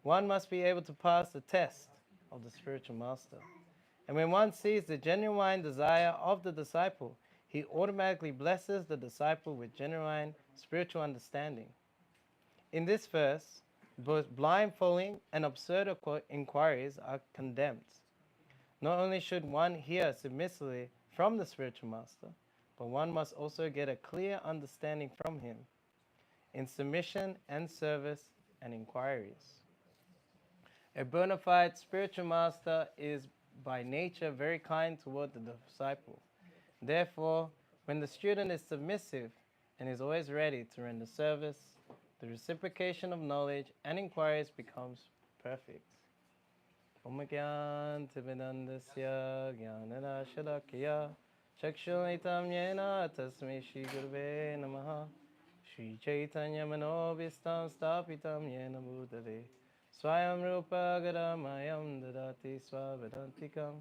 Speaker 3: One must be able to pass the test of the spiritual master. And when one sees the genuine desire of the disciple, he automatically blesses the disciple with genuine spiritual understanding. In this verse, both blindfolding and absurd inquiries are condemned. Not only should one hear submissively from the spiritual master, but one must also get a clear understanding from him in submission and service and inquiries. A bona fide spiritual master is by nature very kind toward the disciple. Therefore, when the student is submissive and is always ready to render service, the reciprocation of knowledge and inquiries becomes perfect. Om Gyan Tivedandasya Gyanana Shalakya Chakshunitam Yena Tasmi Shri Gurve Namaha Shri Chaitanya Manovistam Stapitam Yena Bhutale Swayam Rupa Gadamayam Dadati Swavedantikam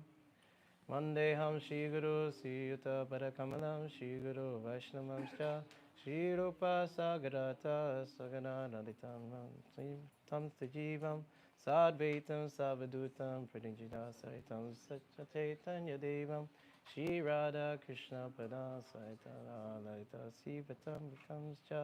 Speaker 3: Vandeham Shri Guru Sri Yuta Padakamalam Shri Guru Vaishnavamscha Shri Rupa Sagarata Sagana Naditam Tam Tajivam Sadvaitam Savadutam Pradinjita Saitam Satchaitanya Devam Shri Radha Krishna Pada Saitara Lalita Sivatam Vikamscha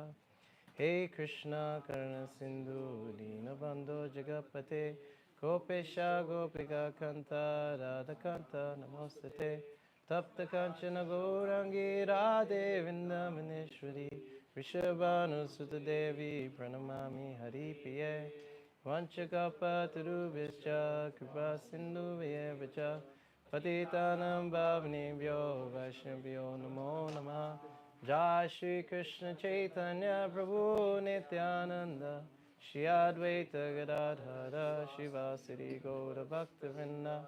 Speaker 3: Hey Krishna Karna Sindhu Dinabandho Jagapate Gopesha Gopika Kanta Radha Kanta Namostate Tapta Kanchana Gaurangi Radhe Vindamaneshwari Rishabhanu Sutta Devi Pranamami Hari Piye Vanchakapa Tarubhishcha Kripa Sindhu Vyevacha Patitanam Bhavanebhyo Vaishnavyo Namo Namah Jai Shri Krishna Chaitanya Prabhu Nityananda Shri Advaita Gadadhara Shivasari Gaura Bhaktivinoda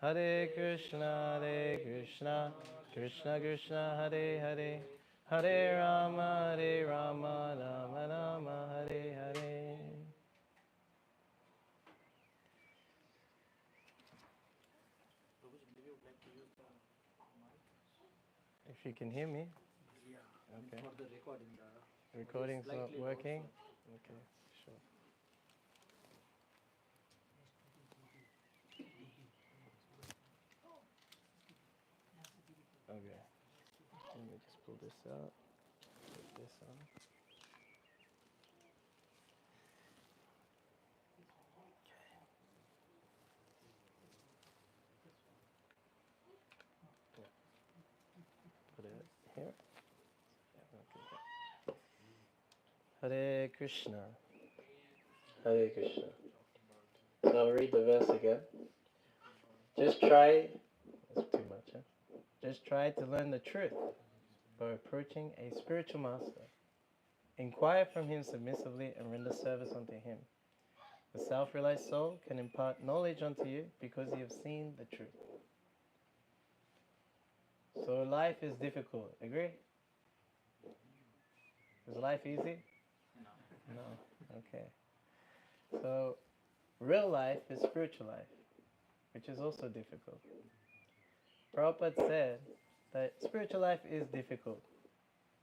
Speaker 3: Hare Krishna Krishna Krishna Hare Hare Hare Rama Rama Rama Hare Hare. If you can hear me. Okay.
Speaker 4: For the recording,
Speaker 3: Recording's not
Speaker 4: slightly low,
Speaker 3: working? Okay, sure. Okay. Let me just pull this out. Put this on. Okay. Yeah. Put it here. Yeah, okay. Hare Krishna. Hare Krishna. So I'll read the verse again. Just try, that's too much, huh? Just try to learn the truth by approaching a spiritual master. Inquire from him submissively and render service unto him. The self-realized soul can impart knowledge unto you because you have seen the truth. So life is difficult, agree? Is life easy? No. Okay. So real life is spiritual life, which is also difficult. Prabhupada said that spiritual life is difficult,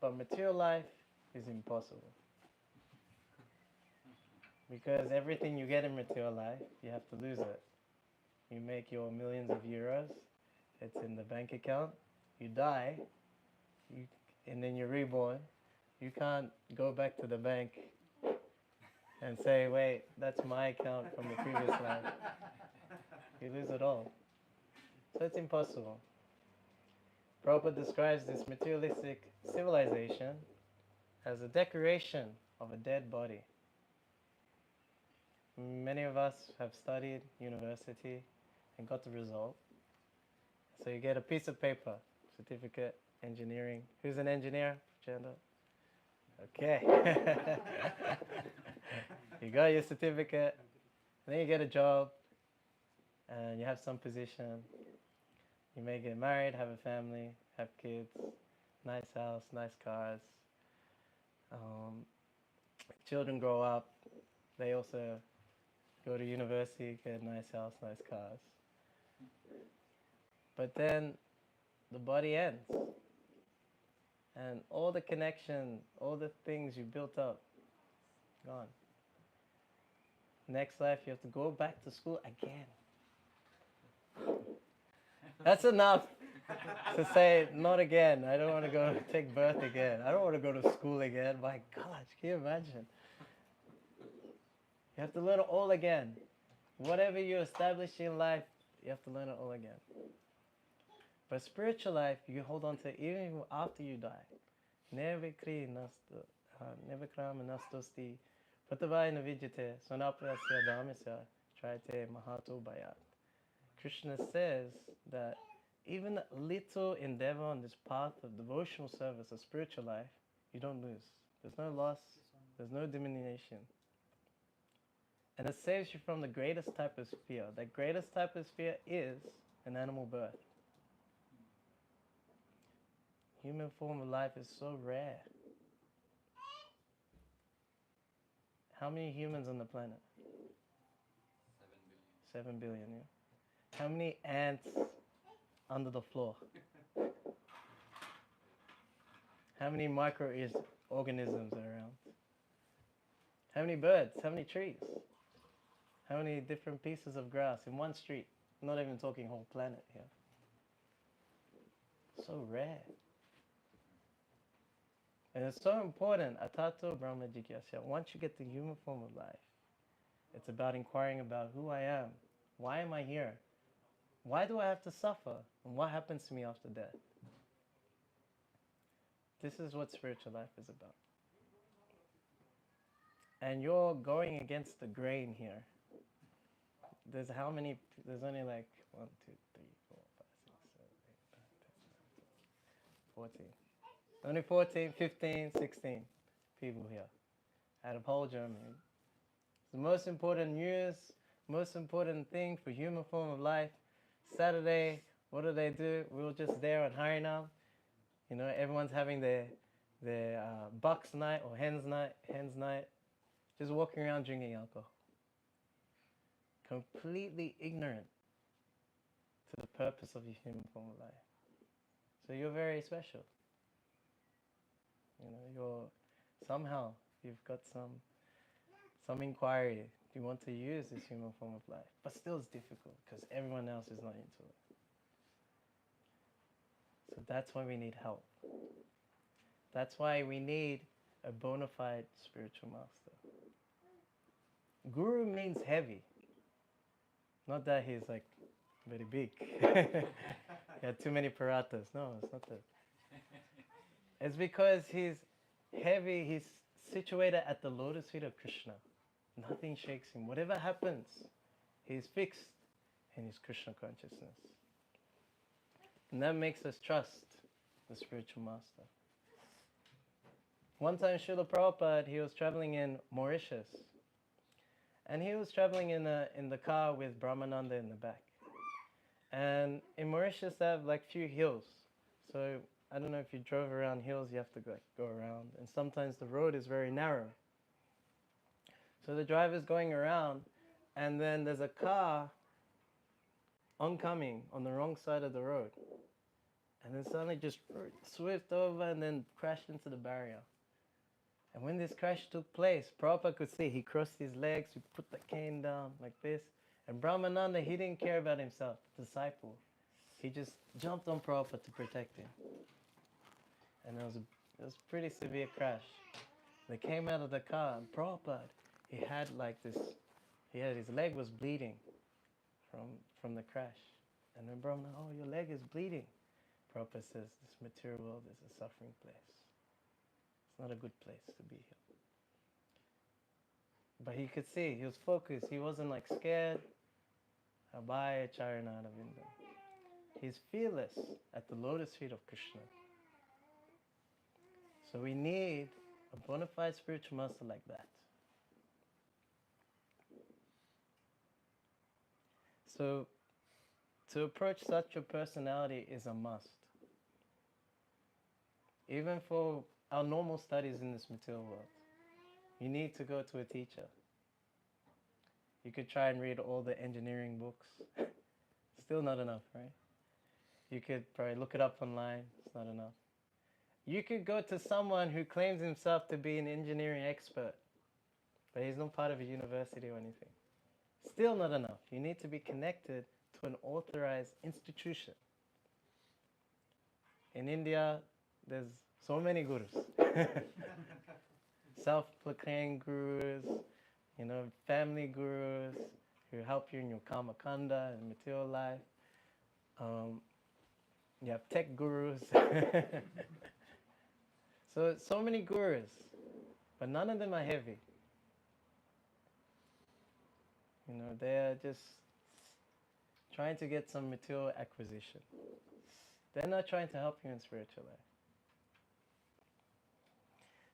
Speaker 3: but material life is impossible. Because everything you get in material life, you have to lose it. You make your millions of euros. It's in the bank account. You die, and then you're reborn. You can't go back to the bank and say, wait, that's my account from the previous life. You lose it all. So it's impossible. Prabhupada describes this materialistic civilization as a decoration of a dead body. Many of us have studied university and got the result. So you get a piece of paper, certificate, engineering. Who's an engineer? Stand up. Okay. You got your certificate, and then you get a job, and you have some position. You may get married, have a family, have kids, nice house, nice cars. Children grow up. They also go to university, get a nice house, nice cars. But then the body ends. And all the connection, all the things you built up, gone. Next life, you have to go back to school again. That's enough to say, not again. I don't want to go take birth again. I don't want to go to school again. My God, can you imagine? You have to learn it all again. Whatever you establish in life, you have to learn it all again. But spiritual life, you hold on to even after you die. Never kram nastosti patavai navidyate sonaprasya dhammasya trayate mahato bayat. Krishna says that even a little endeavor on this path of devotional service, of spiritual life, you don't lose. There's no loss, there's no diminution. And it saves you from the greatest type of fear. That greatest type of fear is an animal birth. Human form of life is so rare. How many humans on the planet? 7 billion, yeah. How many ants under the floor? How many microorganisms are around? How many birds? How many trees? How many different pieces of grass in one street? I'm not even talking whole planet here. So rare. And it's so important. Atato Brahma Jigyasya. Once you get the human form of life, it's about inquiring about who I am. Why am I here? Why do I have to suffer? And what happens to me after death? This is what spiritual life is about. And you're going against the grain here. There's how many? There's only like 1, 2, 3, 4, 5, 6, 7, 8, 9, 10, 11, 12, 14. Only 14, 15, 16 people here out of whole Germany. The most important news, most important thing for human form of life. Saturday, what do? We were just there on Harinam. You know, everyone's having their bucks night or hens night. Just walking around drinking alcohol. Completely ignorant to the purpose of your human form of life. So you're very special. You know, you've got some inquiry. You want to use this human form of life, but still it's difficult because everyone else is not into it. So that's why we need help. That's why we need a bona fide spiritual master. Guru means heavy. Not that he's like very big. He had too many paratas. No, it's not that. It's because he's heavy, he's situated at the lotus feet of Krishna. Nothing shakes him. Whatever happens, he's fixed in his Krishna consciousness. And that makes us trust the spiritual master. One time Srila Prabhupada, he was traveling in Mauritius. And he was traveling in the car with Brahmananda in the back. And in Mauritius, they have like few hills. So I don't know if you drove around hills, you have to go around. And sometimes the road is very narrow. So the driver's going around, and then there's a car oncoming on the wrong side of the road. And then suddenly just swift over and then crashed into the barrier. And when this crash took place, Prabhupada could see, he crossed his legs, he put the cane down like this, And Brahmananda, he didn't care about himself, the disciple. He just jumped on Prabhupada to protect him. And it was a pretty severe crash. They came out of the car, and Prabhupada, he had his leg was bleeding from the crash. And then Brahmananda, oh, your leg is bleeding. Prabhupada says, this material world is a suffering place. It's not a good place to be here. But he could see, he was focused. He wasn't like scared. Abhaya Charanada Vindam. He's fearless at the lotus feet of Krishna. So we need a bona fide spiritual master like that. So to approach such a personality is a must. Even for our normal studies in this material world, you need to go to a teacher. You could try and read all the engineering books. Still not enough, right? You could probably look it up online. It's not enough. You could go to someone who claims himself to be an engineering expert, but he's not part of a university or anything. Still not enough. You need to be connected to an authorized institution. In India, there's so many gurus. Self-proclaimed gurus, family gurus who help you in your karma kanda and material life. You have tech gurus. So many gurus, but none of them are heavy. They're just trying to get some material acquisition. They're not trying to help you in spiritual life.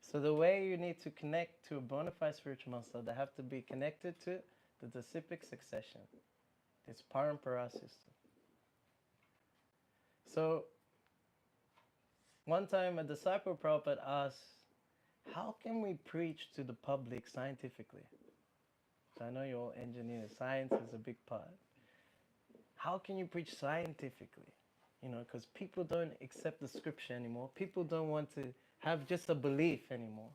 Speaker 3: So the way you need to connect to a bona fide spiritual master, they have to be connected to the disciplic succession, this parampara system. So one time a disciple of Prabhupada asked, how can we preach to the public scientifically? So I know you're all engineers. Science is a big part. How can you preach scientifically? Because people don't accept the scripture anymore. People don't want to have just a belief anymore.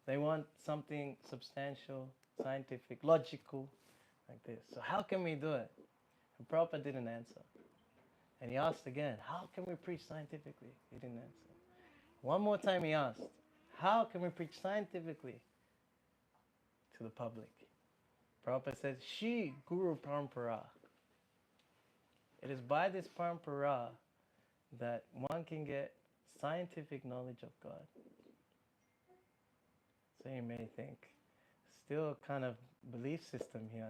Speaker 3: They want something substantial, scientific, logical, like this. So how can we do it? And Prabhupada didn't answer. And he asked again, how can we preach scientifically? He didn't answer. One more time he asked, how can we preach scientifically to the public? Prabhupada says, Shi Guru Parampara. It is by this parampara that one can get scientific knowledge of God. So you may think, still a kind of belief system here,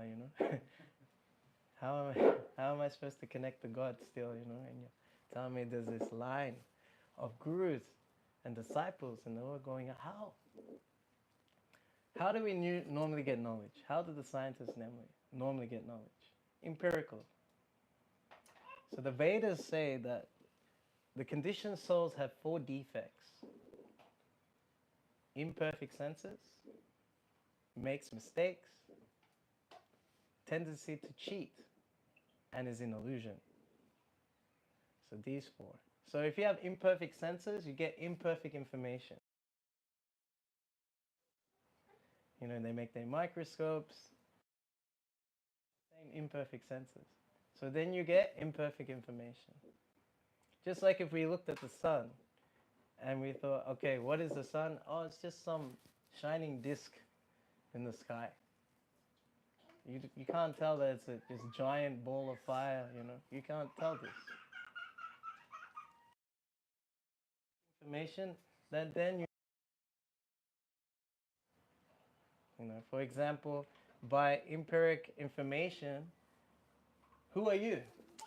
Speaker 3: How am I supposed to connect to God still, And you're telling me there's this line of gurus and disciples, and they're all going, how? How do we normally get knowledge? How do the scientists normally get knowledge? Empirical. So the Vedas say that the conditioned souls have 4 defects. Imperfect senses, makes mistakes, tendency to cheat, and is in illusion. So these 4. So if you have imperfect senses, you get imperfect information. They make their microscopes, same imperfect senses. So then you get imperfect information. Just like if we looked at the sun and we thought, okay, what is the sun? Oh, it's just some shining disk in the sky. You can't tell that it's this giant ball of fire, You can't tell this. Information that then for example, by empiric information, who are you?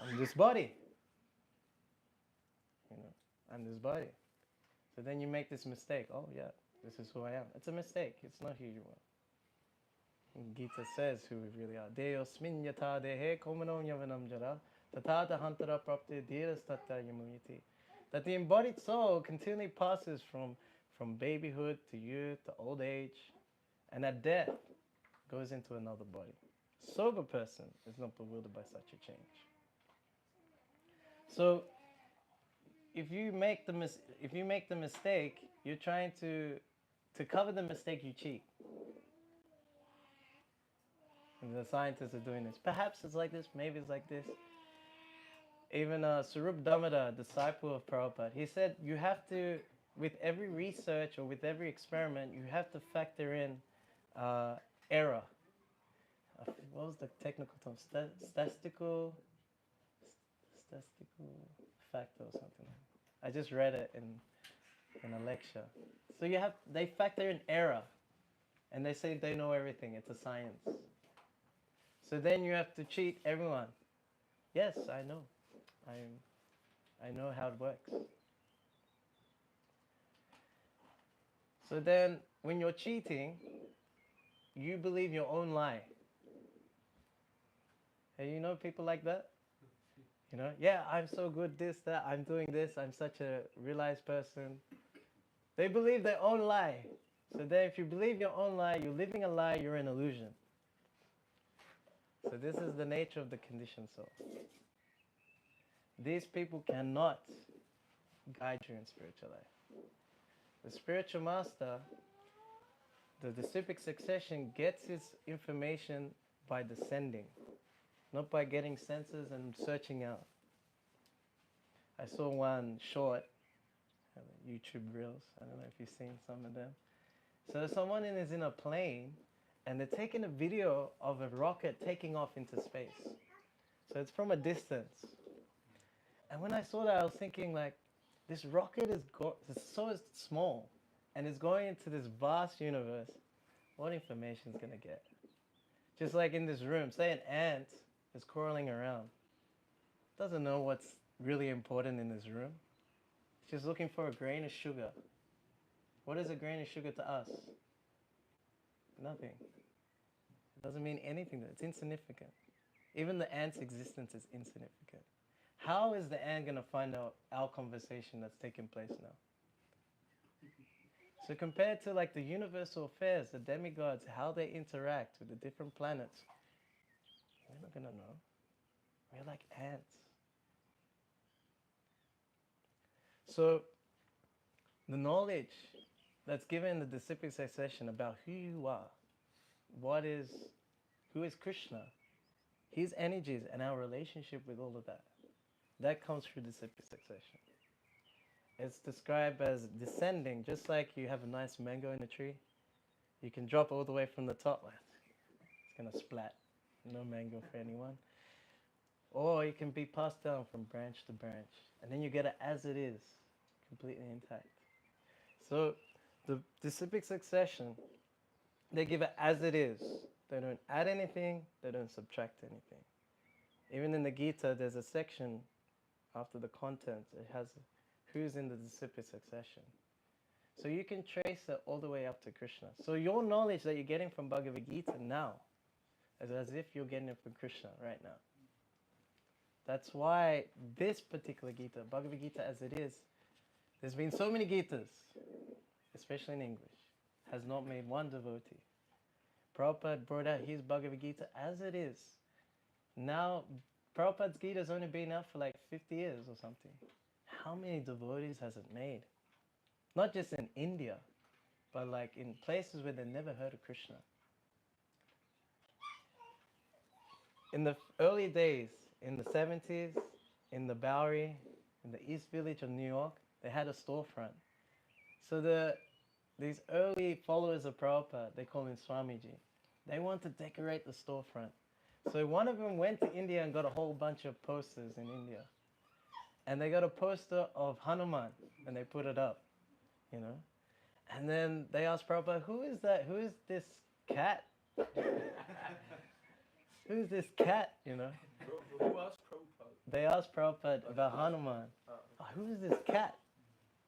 Speaker 3: I'm this body. I'm this body. So then you make this mistake. Oh yeah, this is who I am. It's a mistake. It's not who you are. And Gita says who we really are. Deyosmin yata dehe komanom yavanam jara tatata hantara prapti dhiras tatta yamuyati. That the embodied soul continually passes from babyhood to youth to old age, and at death goes into another body. Sober person is not bewildered by such a change. So if you make the mistake, you're trying to cover the mistake, you cheat. And the scientists are doing this. Perhaps it's like this, maybe it's like this. Even Sarup Damodar, disciple of Prabhupada, he said you have to, with every research or with every experiment, you have to factor in error. What was the technical term? Statistical factor or something. I just read it in a lecture. So they factor in error, and they say they know everything. It's a science. So then you have to cheat everyone. Yes, I know. I know how it works. So then, when you're cheating, you believe your own lie. Hey, you know people like that? You know, yeah, I'm so good, this, that, I'm doing this, I'm such a realized person. They believe their own lie. So then if you believe your own lie, you're living a lie, you're an illusion. So this is the nature of the conditioned soul. These people cannot guide you in spiritual life. The spiritual master, the disciplic succession, gets its information by descending, not by getting senses and searching out. I saw one short, YouTube reels, I don't know if you've seen some of them. So someone is in a plane and they're taking a video of a rocket taking off into space. So it's from a distance. And when I saw that, I was thinking like, this rocket is so small and it's going into this vast universe. What information is going to get? Just like in this room, say an ant is crawling around. Doesn't know what's really important in this room. It's just looking for a grain of sugar. What is a grain of sugar to us? Nothing. It doesn't mean anything. It's insignificant. Even the ant's existence is insignificant. How is the ant going to find out our conversation that's taking place now? So compared to like the universal affairs, the demigods, how they interact with the different planets, we're not going to know. We're like ants. So the knowledge that's given in the disciplic succession about who you are, who is Krishna, his energies and our relationship with all of that, that comes through disciplic succession. It's described as descending, just like you have a nice mango in a tree. You can drop all the way from the top. It's going to splat. No mango for anyone. Or it can be passed down from branch to branch. And then you get it as it is, completely intact. So the disciplic succession, they give it as it is. They don't add anything, they don't subtract anything. Even in the Gita, there's a section after the contents. It has who's in the disciplic succession. So you can trace it all the way up to Krishna. So your knowledge that you're getting from Bhagavad Gita now is as if you're getting it from Krishna right now. That's why this particular Gita, Bhagavad Gita as it is, there's been so many Gitas, especially in English, has not made one devotee. Prabhupada brought out his Bhagavad Gita as it is. Now, Prabhupada's Gita has only been out for like 50 years or something. How many devotees has it made? Not just in India, but like in places where they never heard of Krishna. In the early days, in the 70s, in the Bowery, in the East Village of New York, they had a storefront. So these early followers of Prabhupada, they call him Swamiji, they want to decorate the storefront. So one of them went to India and got a whole bunch of posters in India. And they got a poster of Hanuman, and they put it up, you know. And then they asked Prabhupada, who is that? Who is this cat? Who's this cat, you know?
Speaker 2: Who asked Prabhupada?
Speaker 3: They asked Prabhupada about Hanuman. Oh, who is this cat?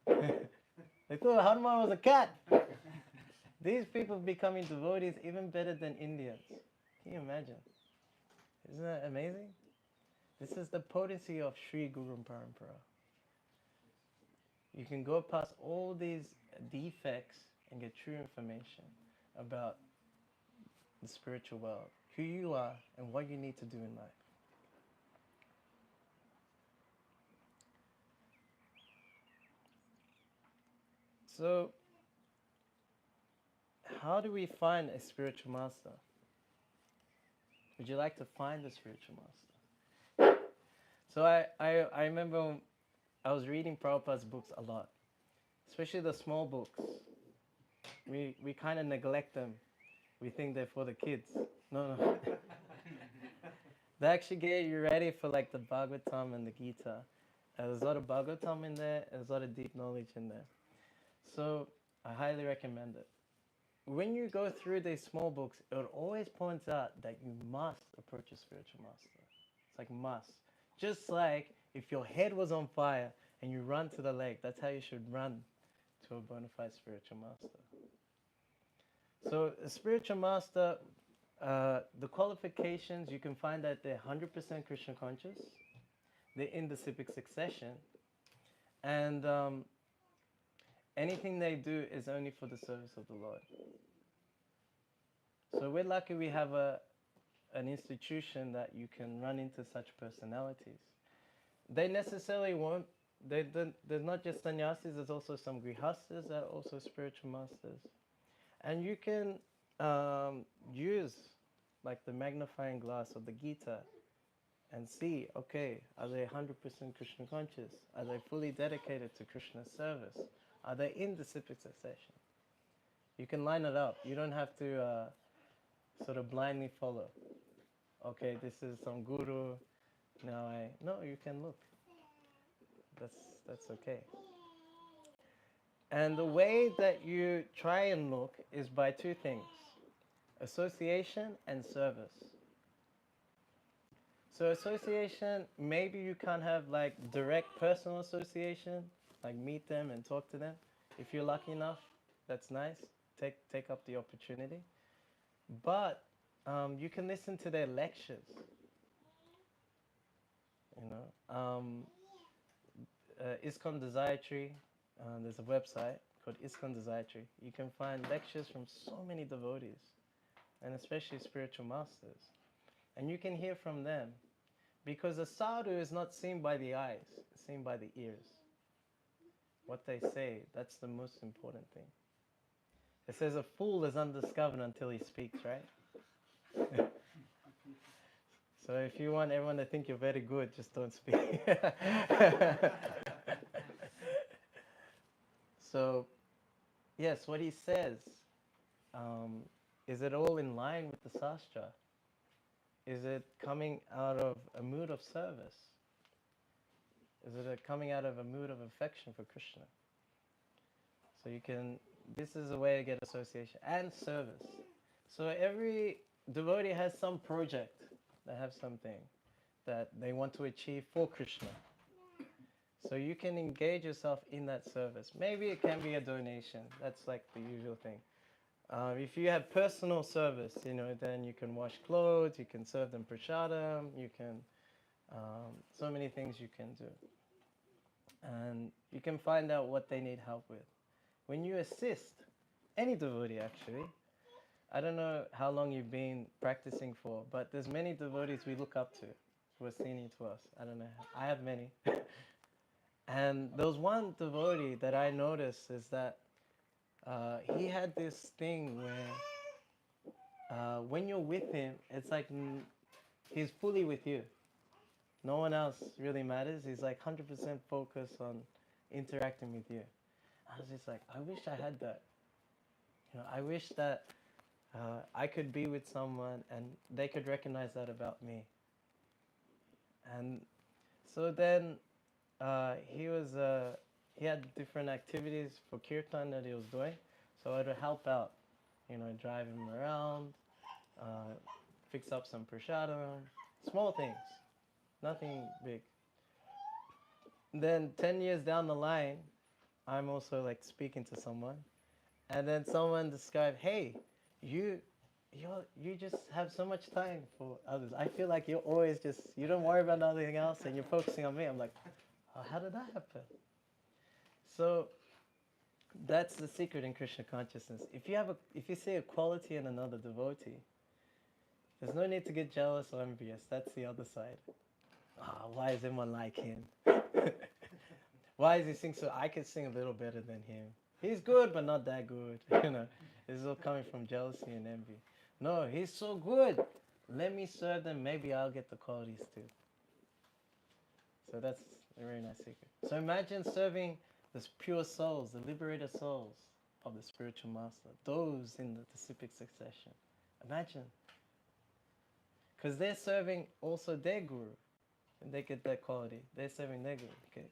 Speaker 3: They thought Hanuman was a cat. These people becoming devotees even better than Indians. Can you imagine? Isn't that amazing? This is the potency of Sri Guru Parampara. You can go past all these defects and get true information about the spiritual world, who you are, and what you need to do in life. So, how do we find a spiritual master? Would you like to find the spiritual master? So I remember I was reading Prabhupada's books a lot, especially the small books. We kind of neglect them. We think they're for the kids. No, no. They actually get you ready for like the Bhagavatam and the Gita. There's a lot of Bhagavatam in there, there's a lot of deep knowledge in there. So I highly recommend it. When you go through these small books, it always points out that you must approach a spiritual master. It's like must. Just like if your head was on fire and you run to the lake, that's how you should run to a bona fide spiritual master. So a spiritual master, the qualifications, you can find that they're 100% Krishna conscious, they're in the civic succession, and anything they do is only for the service of the Lord. So we're lucky we have an institution that you can run into such personalities. They necessarily won't, there's not just sannyasis, there's also some grihastas that are also spiritual masters. And you can use like the magnifying glass of the Gita and see, okay, are they 100% Krishna conscious? Are they fully dedicated to Krishna's service? Are they in the civic succession? You can line it up. You don't have to sort of blindly follow. Okay, this is some guru. No, you can look. That's okay. And the way that you try and look is by two things: association and service. So association, maybe you can't have like direct personal association, like meet them and talk to them. If you're lucky enough, that's nice. Take up the opportunity. But you can listen to their lectures. You know, ISKCON Desiratory. There's a website called ISKCON Desiratory. You can find lectures from so many devotees, and especially spiritual masters. And you can hear from them. Because a sadhu is not seen by the eyes, it's seen by the ears. What they say, that's the most important thing. It says a fool is undiscovered until he speaks, right? So if you want everyone to think you're very good, just don't speak. So, yes, what he says, is it all in line with the Sastra? Is it coming out of a mood of service? Is it coming out of a mood of affection for Krishna? So you can, this is a way to get association and service. So every devotee has some project, they have something that they want to achieve for Krishna. So you can engage yourself in that service. Maybe it can be a donation, that's like the usual thing. If you have personal service, you know, then you can wash clothes, you can serve them prasadam, you can, so many things you can do. And you can find out what they need help with. When you assist, any devotee actually, I don't know how long you've been practicing for, but there's many devotees we look up to, who are senior to us. I don't know, I have many. And there was one devotee that I noticed is that he had this thing where when you're with him, it's like he's fully with you. No one else really matters. He's like 100% focused on interacting with you. I was just like, I wish I had that. You know, I wish that I could be with someone and they could recognize that about me. And so then he had different activities for Keerthan that he was doing. So I would help out, you know, drive him around, fix up some prasadam, small things, nothing big. Then 10 years down the line, I'm also like speaking to someone, and then someone described, hey, you just have so much time for others. I feel like you're always just, you don't worry about nothing else and you're focusing on me. I'm like, oh, how did that happen? So that's the secret in Krishna consciousness. If you see a quality in another devotee, there's no need to get jealous or envious. That's the other side. Why is everyone like him? Why does he sing so? I could sing a little better than him. He's good, but not that good. You know, this is all coming from jealousy and envy. No, he's so good. let me serve them, maybe I'll get the qualities too. So that's a very nice secret. So imagine serving the pure souls, the liberated souls of the spiritual master, those in the disciplic succession. Imagine. Because they're serving also their guru, and they get that quality. They're serving their guru. Okay.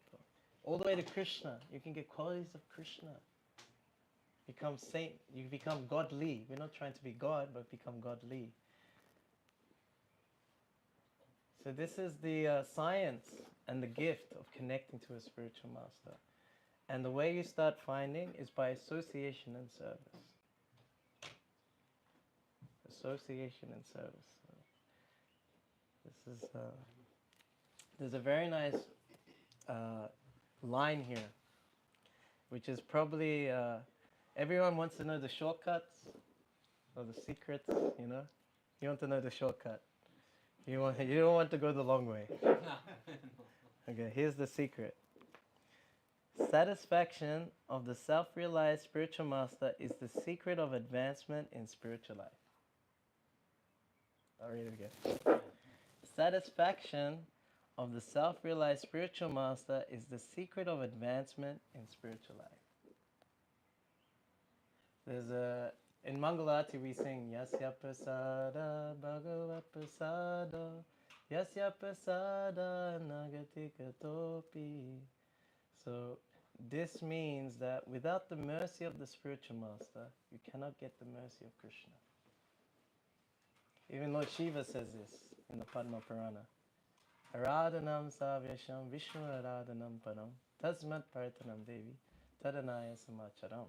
Speaker 3: All the way to Krishna, you can get qualities of Krishna. Become saint, you become godly. We're not trying to be God, but become godly. So this is the science and the gift of connecting to a spiritual master. And the way you start finding is by association and service. Association and service. This is there's a very nice line here, which is probably everyone wants to know the shortcuts or the secrets. You know, you want to know the shortcut. You don't want to go the long way. Okay, here's the secret. Satisfaction of the self-realized spiritual master is the secret of advancement in spiritual life. I'll read it again. Satisfaction of the self-realized spiritual master is the secret of advancement in spiritual life. There's in Mangalarti we sing Yasya Prasada Bhagavad Prasada Yasya Prasada Nagatika Topi. So this means that without the mercy of the spiritual master, you cannot get the mercy of Krishna. Even Lord Shiva says this in the Padma Purana. Aradhanam Savyasham Vishnu Aradhanam Param Tasmat Partanam Devi Tadanaya Samacharam.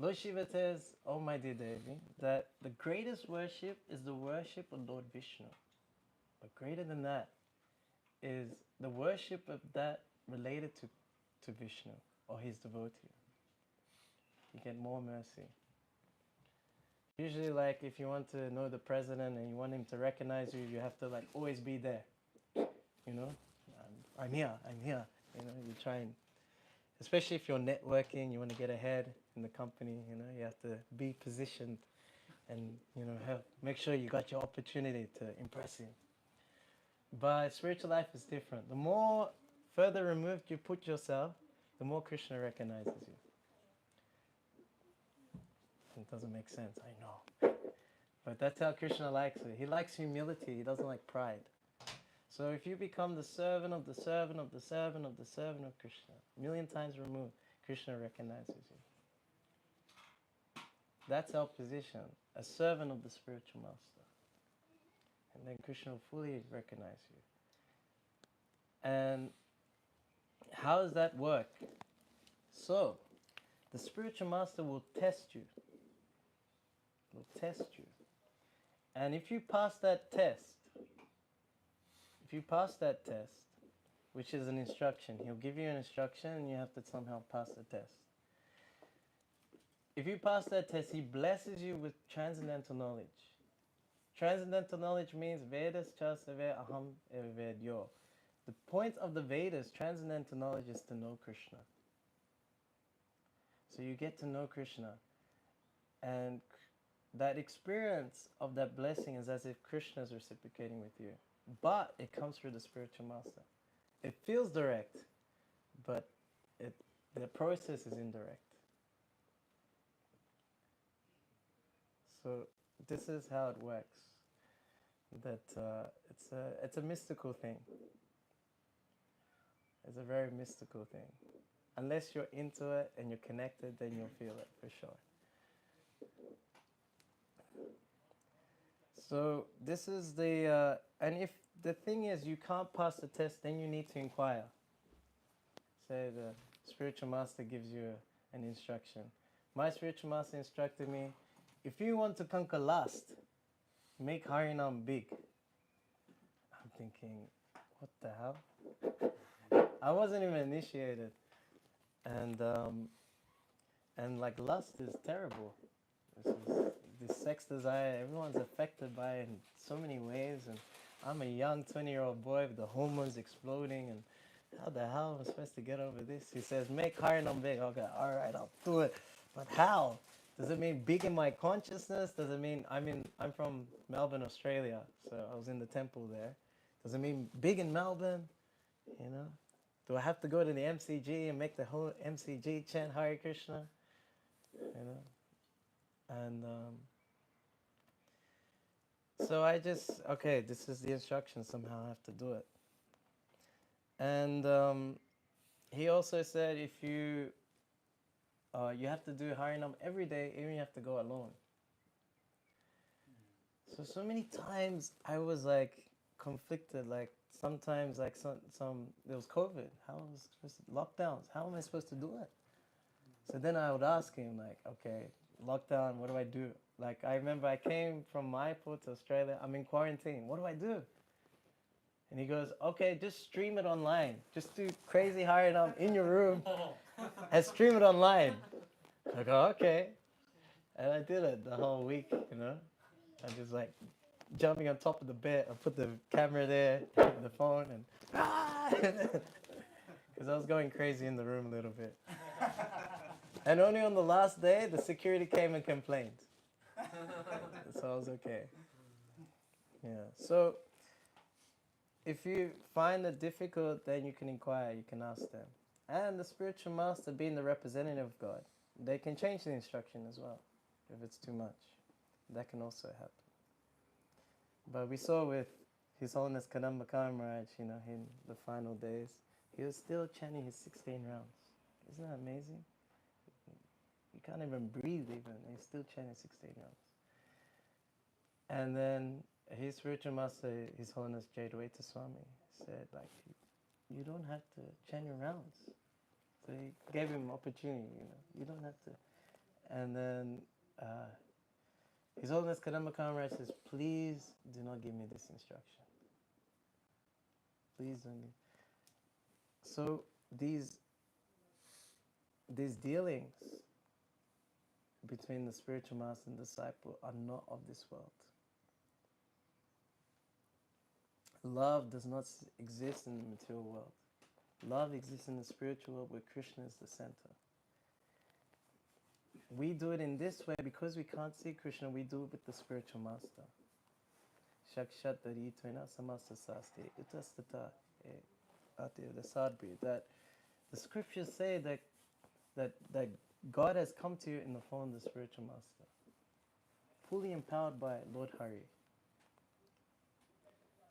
Speaker 3: Lord Shiva says, oh my dear Devi, that the greatest worship is the worship of Lord Vishnu. But greater than that is the worship of that related to Vishnu or his devotee. You get more mercy. Usually, like, if you want to know the president and you want him to recognize you, you have to, like, always be there. You know? I'm here. You know, you try and, especially if you're networking, you want to get ahead in the company, you know, you have to be positioned and, you know, make sure you got your opportunity to impress him. But spiritual life is different. The more further removed you put yourself, the more Krishna recognizes you. It doesn't make sense, I know. But that's how Krishna likes it. He likes humility, he doesn't like pride. So if you become the servant of the servant of the servant of the servant of Krishna, a million times removed, Krishna recognizes you. That's our position, a servant of the spiritual master. And then Krishna will fully recognize you. And how does that work? So, the spiritual master will test you. Will test you. And if you pass that test, which is an instruction, he'll give you an instruction and you have to somehow pass the test. If you pass that test, he blesses you with transcendental knowledge. Transcendental knowledge means Vedas chasave aham evedyo. The point of the Vedas, transcendental knowledge, is to know Krishna. So you get to know Krishna. And that experience of that blessing is as if Krishna is reciprocating with you. But it comes through the spiritual master. It feels direct, but the process is indirect. So this is how it works. That it's a mystical thing. It's a very mystical thing. Unless you're into it and you're connected, then you'll feel it for sure. So this is the, and if the thing is you can't pass the test, then you need to inquire. Say the spiritual master gives you an instruction. My spiritual master instructed me, if you want to conquer lust, make Harinam big. I'm thinking, what the hell? I wasn't even initiated. And like lust is terrible. This sex desire, everyone's affected by it in so many ways. And I'm a young 20-year-old boy with the hormones exploding. And how the hell am I supposed to get over this? He says, make Harinam big. Okay, all right, I'll do it. But how? Does it mean big in my consciousness? Does it mean I'm from Melbourne, Australia, so I was in the temple there. Does it mean big in Melbourne? You know? Do I have to go to the MCG and make the whole MCG chant Hare Krishna? You know? And so I just, okay, this is the instruction, somehow I have to do it. And he also said if you have to do Harinam every day, even you have to go alone. So many times I was like conflicted, like sometimes like some there was COVID, how was supposed to, lockdowns, how am I supposed to do it? So then I would ask him like, okay, lockdown, what do I do? Like I remember I came from Mayapur to Australia, I'm in quarantine, what do I do? And he goes, okay, just stream it online. Just do crazy Harinam in your room and stream it online. I go, okay. And I did it the whole week, you know. I just like jumping on top of the bed. I put the camera there, the phone, and because I was going crazy in the room a little bit. And only on the last day, the security came and complained. So I was okay. Yeah. So if you find it difficult, then you can inquire, you can ask them. And the spiritual master, being the representative of God, they can change the instruction as well, if it's too much. That can also happen. But we saw with His Holiness Kadamba Maharaj, you know, in the final days, he was still chanting his 16 rounds. Isn't that amazing? You can't even breathe even, and he's still chanting 16 rounds. And then his spiritual master, His Holiness Jayadvaita Swami, said, like, you don't have to chant your rounds. So he gave him opportunity, you know, you don't have to. And then His Holiness Kadamba Maharaj says, please do not give me this instruction. Please don't give. So these dealings between the spiritual master and disciple are not of this world. Love does not exist in the material world. Love exists in the spiritual world where Krishna is the center. We do it in this way because we can't see Krishna, we do it with the spiritual master. Shakshat Daritoina Samasta Sasti Utastata the Sadbri, that the scriptures say that God has come to you in the form of the spiritual master, fully empowered by Lord Hari.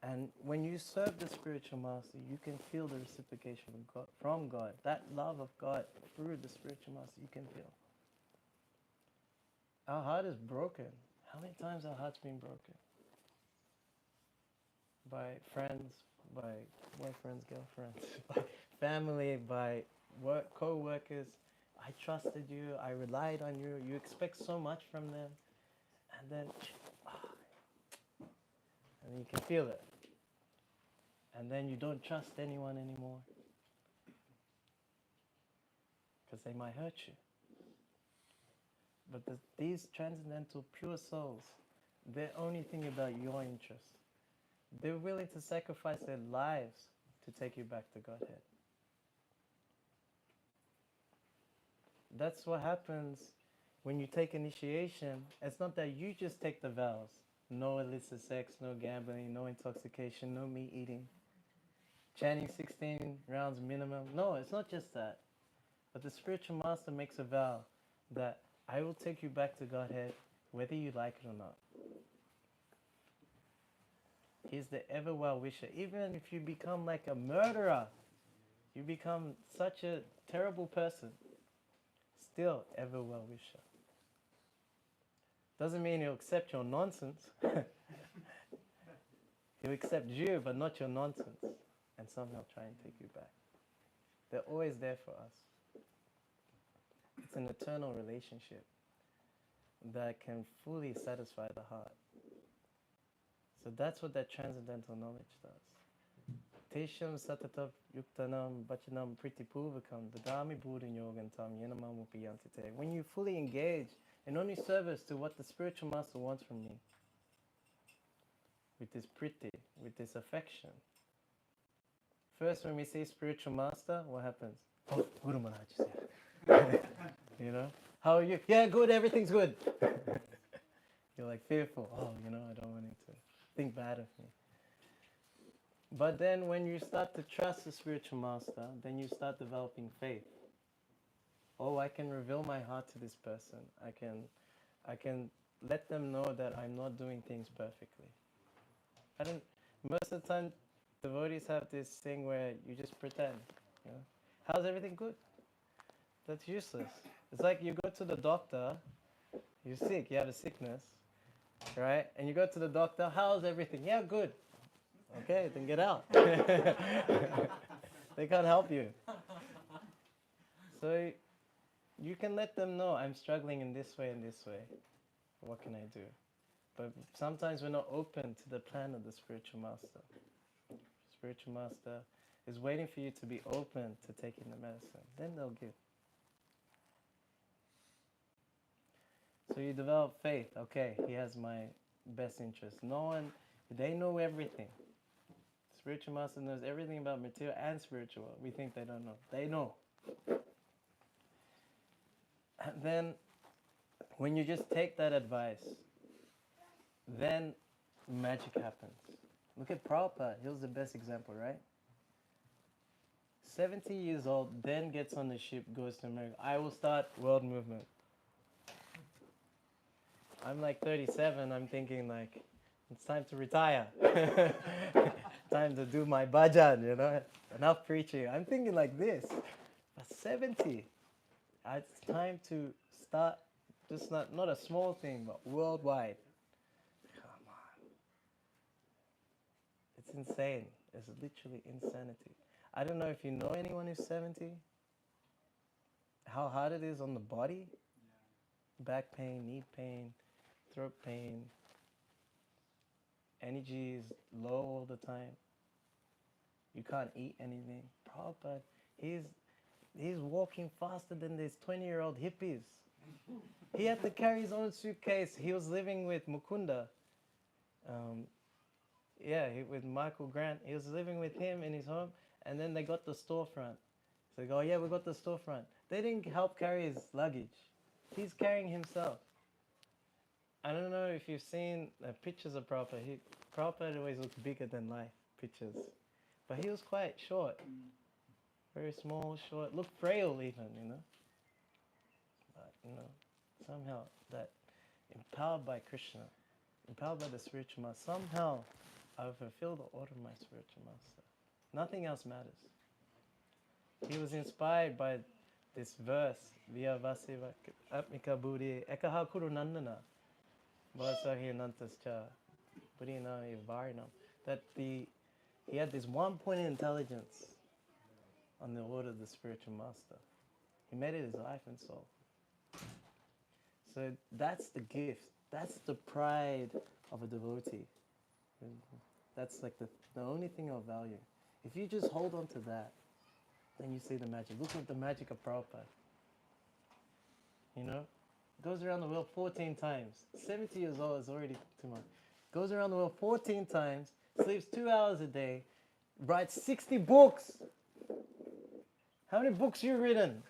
Speaker 3: And when you serve the spiritual master, you can feel the reciprocation from God. That love of God through the spiritual master, you can feel. Our heart is broken. How many times our heart's been broken? By friends, by boyfriends, girlfriends, by family, by co-workers. I trusted you, I relied on you, you expect so much from them, and then you can feel it. And then you don't trust anyone anymore because they might hurt you. But these transcendental pure souls, they're only thinking about your interest. They're willing to sacrifice their lives to take you back to Godhead. That's what happens when you take initiation. It's not that you just take the vows. No illicit sex, no gambling, no intoxication, no meat eating. Chanting 16 rounds minimum. No, it's not just that. But the spiritual master makes a vow that I will take you back to Godhead whether you like it or not. He's the ever well-wisher. Even if you become like a murderer, you become such a terrible person, still ever well-wisher. Doesn't mean he'll accept your nonsense. He'll accept you, but not your nonsense. And somehow try and take you back. They're always there for us. It's an eternal relationship that can fully satisfy the heart. So that's what that transcendental knowledge does. Tesham satatav yuktanam bachanam pritipuvakam dadami buddha yogantam yenamam upayantite. When you fully engage in only service to what the spiritual master wants from me, with this priti, with this affection. First, when we say spiritual master, what happens? Oh, Guru Maharaj is here. You know? How are you? Yeah, good, everything's good. You're like fearful. Oh, I don't want him to think bad of me. But then when you start to trust the spiritual master, then you start developing faith. Oh, I can reveal my heart to this person. I can let them know that I'm not doing things perfectly. I don't Most of the time devotees have this thing where you just pretend, you know. How's everything good? That's useless. It's like you go to the doctor, you're sick, you have a sickness, right? And you go to the doctor, how's everything? Yeah, good. Okay, then get out. They can't help you. So you can let them know, I'm struggling in this way and this way. What can I do? But sometimes we're not open to the plan of the spiritual master. Spiritual master is waiting for you to be open to taking the medicine. Then they'll give. So you develop faith. Okay, he has my best interest. They know everything. Spiritual master knows everything about material and spiritual. We think they don't know. They know. And then when you just take that advice, then magic happens. Look at Prabhupada. He was the best example, right? 70 years old, then gets on the ship, goes to America. I will start world movement. I'm like 37. I'm thinking like, it's time to retire. Time to do my bhajan, Enough preaching. I'm thinking like this. But 70, it's time to start, just not a small thing, but worldwide. Come on. It's insane. It's literally insanity. I don't know if you know anyone who's 70, how hard it is on the body. Back pain, knee pain, throat pain. Energy is low all the time. You can't eat anything. Prabhupada, he's walking faster than these 20-year-old hippies. He had to carry his own suitcase. He was living with Mukunda. With Michael Grant. He was living with him in his home, and then they got the storefront. So they go, yeah, we got the storefront. They didn't help carry his luggage. He's carrying himself. I don't know if you've seen pictures of Prabhupada. Prabhupada always looks bigger than life, pictures. But he was quite short. Very small, short, looked frail even, But, somehow that empowered by Krishna, empowered by the spiritual master, somehow I will fulfill the order of my spiritual master. Nothing else matters. He was inspired by this verse, Via Vasiva Atmika Buddhi Ekaha Kuru Nandana Vasahi Nantascha Buddhina Varinam. That he had this one point of intelligence on the order of the spiritual master. He made it his life and soul. So that's the gift. That's the pride of a devotee. That's like the only thing of value. If you just hold on to that, then you see the magic. Look at the magic of Prabhupada. Goes around the world 14 times. 70 years old is already too much. Goes around the world 14 times, sleeps 2 hours a day, writes 60 books. How many books you written?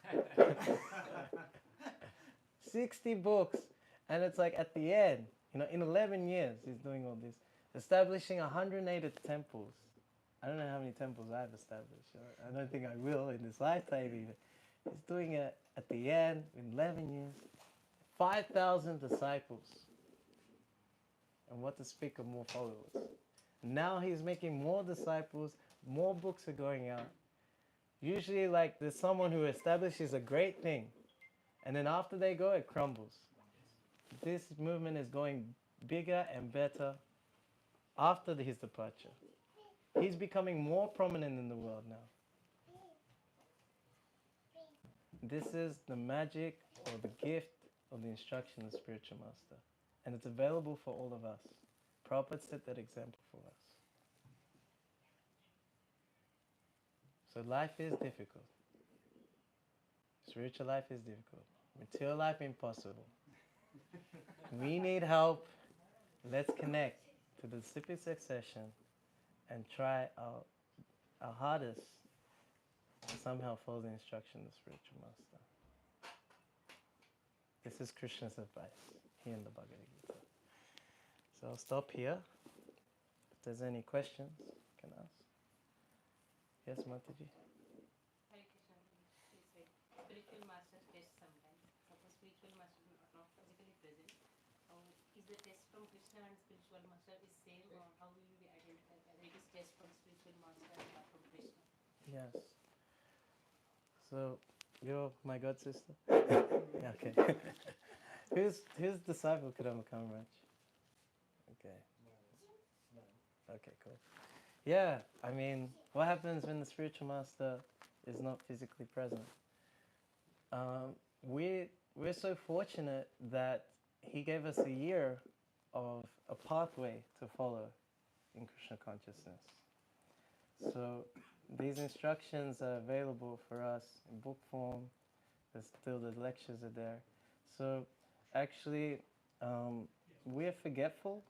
Speaker 3: 60 books. And it's like at the end, in 11 years, he's doing all this. Establishing 180 temples. I don't know how many temples I've established. I don't think I will in this lifetime even. He's doing it at the end, in 11 years. 5,000 disciples. And what to speak of more followers. Now he's making more disciples, more books are going out. Usually there's someone who establishes a great thing. And then after they go, it crumbles. This movement is going bigger and better after his departure. He's becoming more prominent in the world now. This is the magic or the gift of the instruction of the spiritual master. And it's available for all of us. Prabhupada set that example for us. So life is difficult. Spiritual life is difficult. Material life impossible. We need help. Let's connect to the disciplic succession and try our hardest to somehow follow the instruction of the spiritual master. This is Krishna's advice here in the Bhagavad Gita. So I'll stop here. If there's any questions, you can ask. Yes, Mataji?
Speaker 5: Hare Krishna. Please wait. Spiritual master test sometimes. Suppose spiritual master is not physically present. Is the test from Krishna and spiritual master is same, or how will you identify whether it is test from spiritual master or from Krishna?
Speaker 3: Yes. So you're my god sister? Yeah, okay. who's disciple Kadama Kamaraj? Okay. Okay, cool. Yeah, I mean, what happens when the spiritual master is not physically present? We're so fortunate that he gave us a year of a pathway to follow in Krishna consciousness. So these instructions are available for us in book form. There's still the lectures are there. So actually, we're forgetful.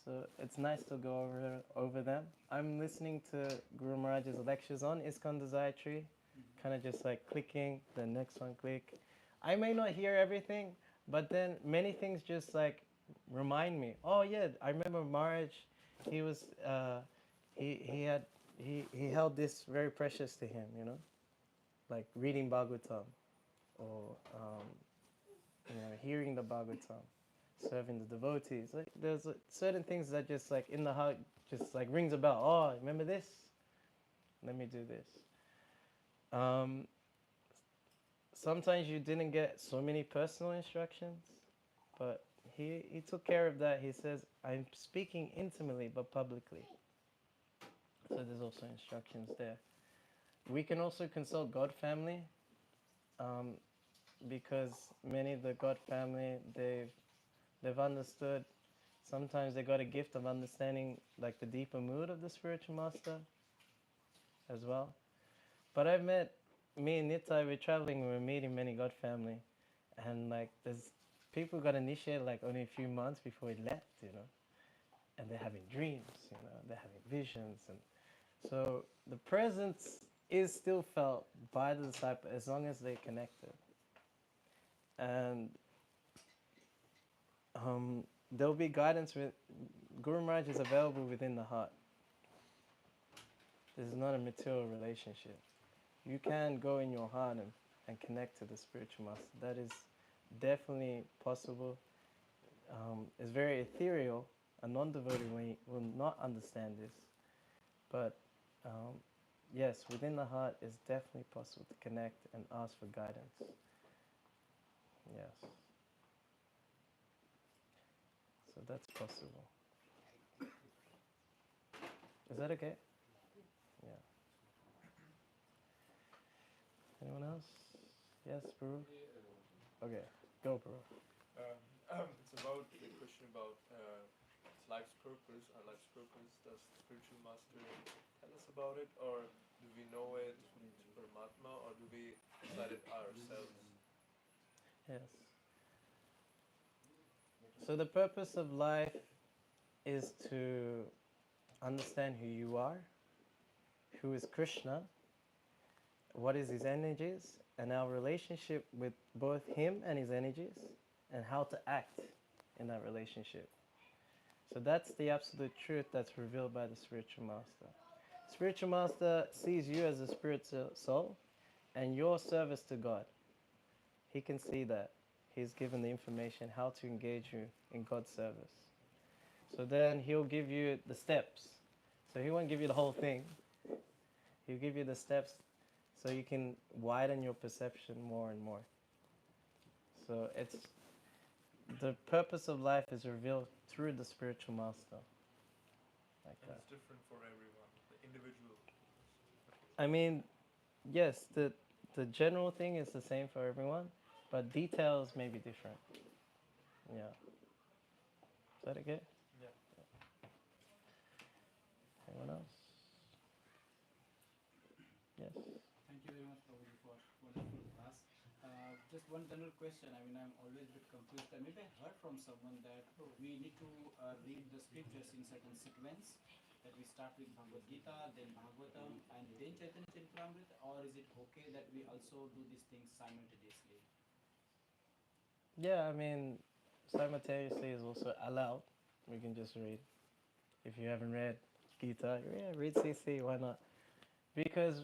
Speaker 3: So it's nice to go over them. I'm listening to Guru Maharaj's lectures on ISKCON Desire Tree, kind of just like clicking, the next one click. I may not hear everything, but then many things just like remind me. Oh yeah, I remember Maharaj. He was he held this very precious to him, you know, like reading Bhagavatam or hearing the Bhagavatam, serving the devotees. Like there's certain things that just like in the heart just like rings a bell. Oh, remember this? Let me do this. Sometimes you didn't get so many personal instructions, but he took care of that. He says, I'm speaking intimately but publicly. So there's also instructions there. We can also consult God family, because many of the God family, they've understood. Sometimes they got a gift of understanding like the deeper mood of the spiritual master as well. But I've met, me and Nitai, we're traveling, we're meeting many God family, and like there's people got initiated like only a few months before we left, you know, and they're having dreams, you know, they're having visions, and so the presence is still felt by the disciple as long as they're connected. And there'll be guidance with Guru Maharaj is available within the heart. This is not a material relationship. You can go in your heart and connect to the spiritual master. That is definitely possible. It's very ethereal. A non-devotee will not understand this. But yes, within the heart it's definitely possible to connect and ask for guidance. Yes. So that's possible. Is that okay? Yeah. Anyone else? Yes, Prabhu? Okay, go, Prabhu.
Speaker 1: It's about the question about life's purpose. Our life's purpose. Does the spiritual master tell us about it, or do we know it from Paramatma, or do we decide it ourselves?
Speaker 3: Yes. So the purpose of life is to understand who you are, who is Krishna, what is his energies, and our relationship with both him and his energies, and how to act in that relationship. So that's the absolute truth that's revealed by the spiritual master. Spiritual master sees you as a spiritual soul and your service to God. He can see that. He's given the information how to engage you in God's service. So then he'll give you the steps. So he won't give you the whole thing. He'll give you the steps so you can widen your perception more and more. So it's the purpose of life is revealed through the spiritual master. Like
Speaker 1: And
Speaker 3: that.
Speaker 1: it's different for everyone, the individual.
Speaker 3: I mean, yes, the general thing is the same for everyone, but details may be different. Yeah. Is that okay?
Speaker 1: Yeah.
Speaker 3: Anyone else? Yes.
Speaker 4: Thank you very much, Prabhuji, for wonderful class. Just one general question. I mean, I'm always a bit confused. Maybe I heard from someone that we need to read the scriptures in certain sequence. That we start with Bhagavad Gita, then Bhagavatam, and then Chaitanya Charitamrita, or is it okay that we also do these things simultaneously?
Speaker 3: Yeah, I mean, simultaneously is also allowed. We can just read. If you haven't read Gita, yeah, read CC. Why not? Because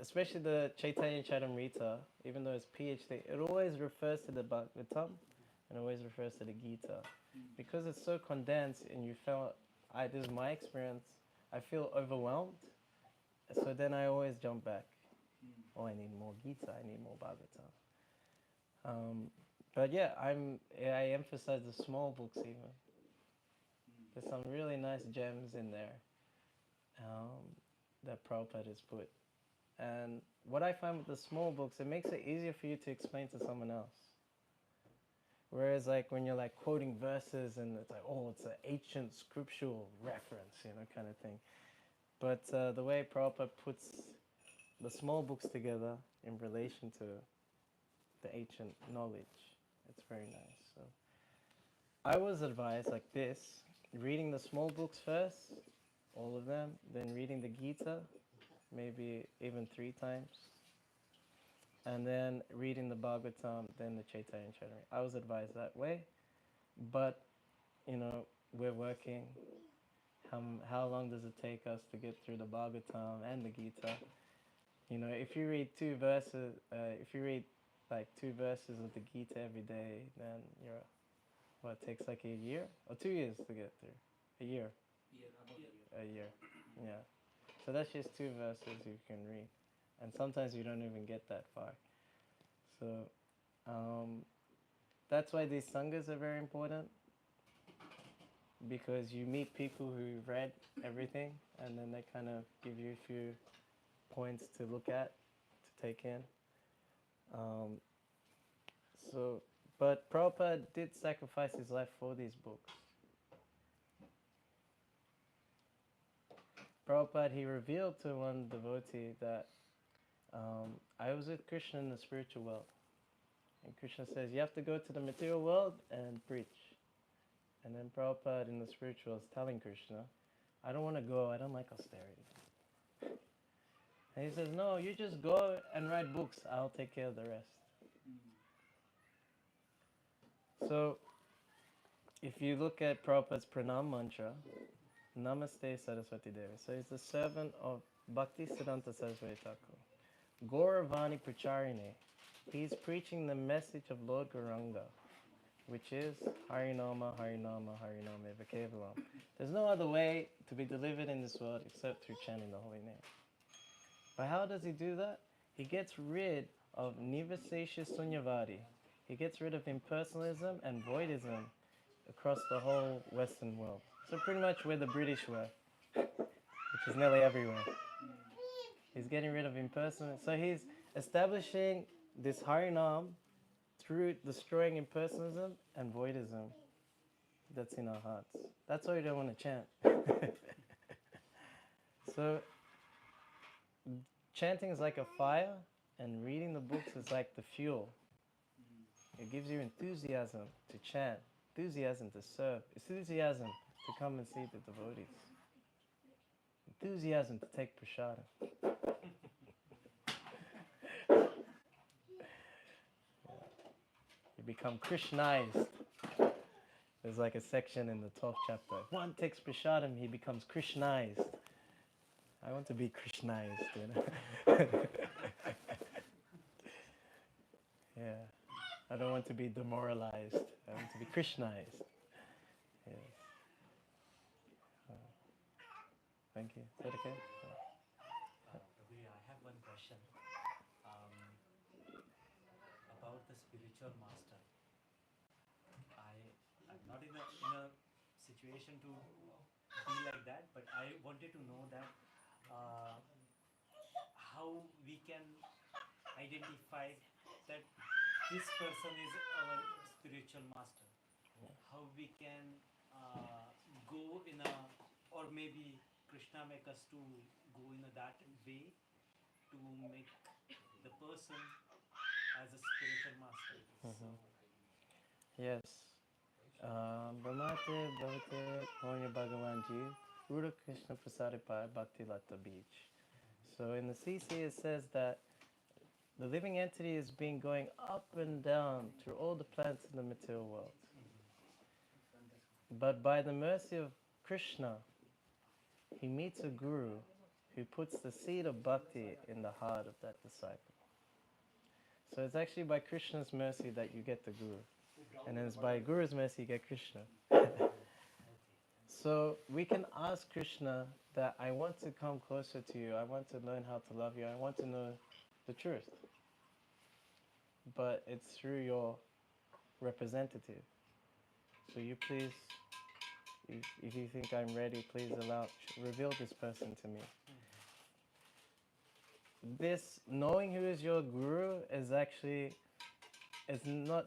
Speaker 3: especially the Chaitanya Charitamrita, even though it's PhD, it always refers to the Bhagavatam and always refers to the Gita. Because it's so condensed and you felt, this is my experience, I feel overwhelmed. So then I always jump back. Oh, I need more Gita, I need more Bhagavatam. But yeah, I emphasize the small books even. There's some really nice gems in there that Prabhupada has put. And what I find with the small books, it makes it easier for you to explain to someone else. Whereas like when you're like quoting verses and it's like, oh, it's an ancient scriptural reference, kind of thing. But the way Prabhupada puts the small books together in relation to the ancient knowledge, it's very nice. So I was advised like this, reading the small books first, all of them, then reading the Gita, maybe even 3 times, and then reading the Bhagavatam, then the Chaitanya Charitamrita. I was advised that way, but we're working. How long does it take us to get through the Bhagavatam and the Gita? If you read 2 verses, if you read like 2 verses of the Gita every day, then it takes like a year or 2 years to get through. A year. A year. Yeah. So that's just 2 verses you can read, and sometimes you don't even get that far. So that's why these sanghas are very important, because you meet people who've read everything, and then they kind of give you a few points to look at, to take in. But Prabhupada did sacrifice his life for these books. Prabhupada, he revealed to one devotee that I was with Krishna in the spiritual world. And Krishna says, you have to go to the material world and preach. And then Prabhupada in the spiritual is telling Krishna, I don't want to go, I don't like austerity. And he says, no, you just go and write books, I'll take care of the rest. So, if you look at Prabhupada's pranam mantra, Namaste Saraswati Devi. So he's the servant of Bhakti Siddhanta Saraswati Thakur. Gauravani Pracharine. He's preaching the message of Lord Gauranga, which is Harinama, Harinama, Harinama Eva Kevalam. There's no other way to be delivered in this world except through chanting the holy name. But how does he do that? He gets rid of Nivasesha Sunyavadi. He gets rid of impersonalism and voidism across the whole Western world. So pretty much where the British were, which is nearly everywhere. He's getting rid of impersonalism. So he's establishing this Harinam through destroying impersonalism and voidism that's in our hearts. That's why we don't want to chant. So chanting is like a fire, and reading the books is like the fuel. It gives you enthusiasm to chant, enthusiasm to serve, enthusiasm to come and see the devotees, enthusiasm to take prasadam. You become Krishnized. There's like a section in the 12th chapter. If one takes prasadam, he becomes Krishnized. I want to be Krishnized, Yeah. I don't want to be demoralized. I want to be Krishnized. Yes. Thank you. Is that okay?
Speaker 6: Prabhu, I have one question about the spiritual master. I'm not in a situation to be like that, but I wanted to know that how we can identify that this person is our spiritual master. How we can go in a, or maybe Krishna make us to go in that way to make the person as a spiritual master. So
Speaker 3: Yes. Brahmate Bhavate Konya Bhagavan Ji, Ruda Krishna Prasadipai Bhakti Lata Beach. So in the CC it says that the living entity is being going up and down through all the planets in the material world. But by the mercy of Krishna, he meets a guru who puts the seed of bhakti in the heart of that disciple. So it's actually by Krishna's mercy that you get the guru. And then it's by Guru's mercy you get Krishna. So we can ask Krishna that I want to come closer to you, I want to learn how to love you, I want to know the truth. But it's through your representative. So you please, if you think I'm ready, please reveal this person to me. This knowing who is your guru is actually, it's not,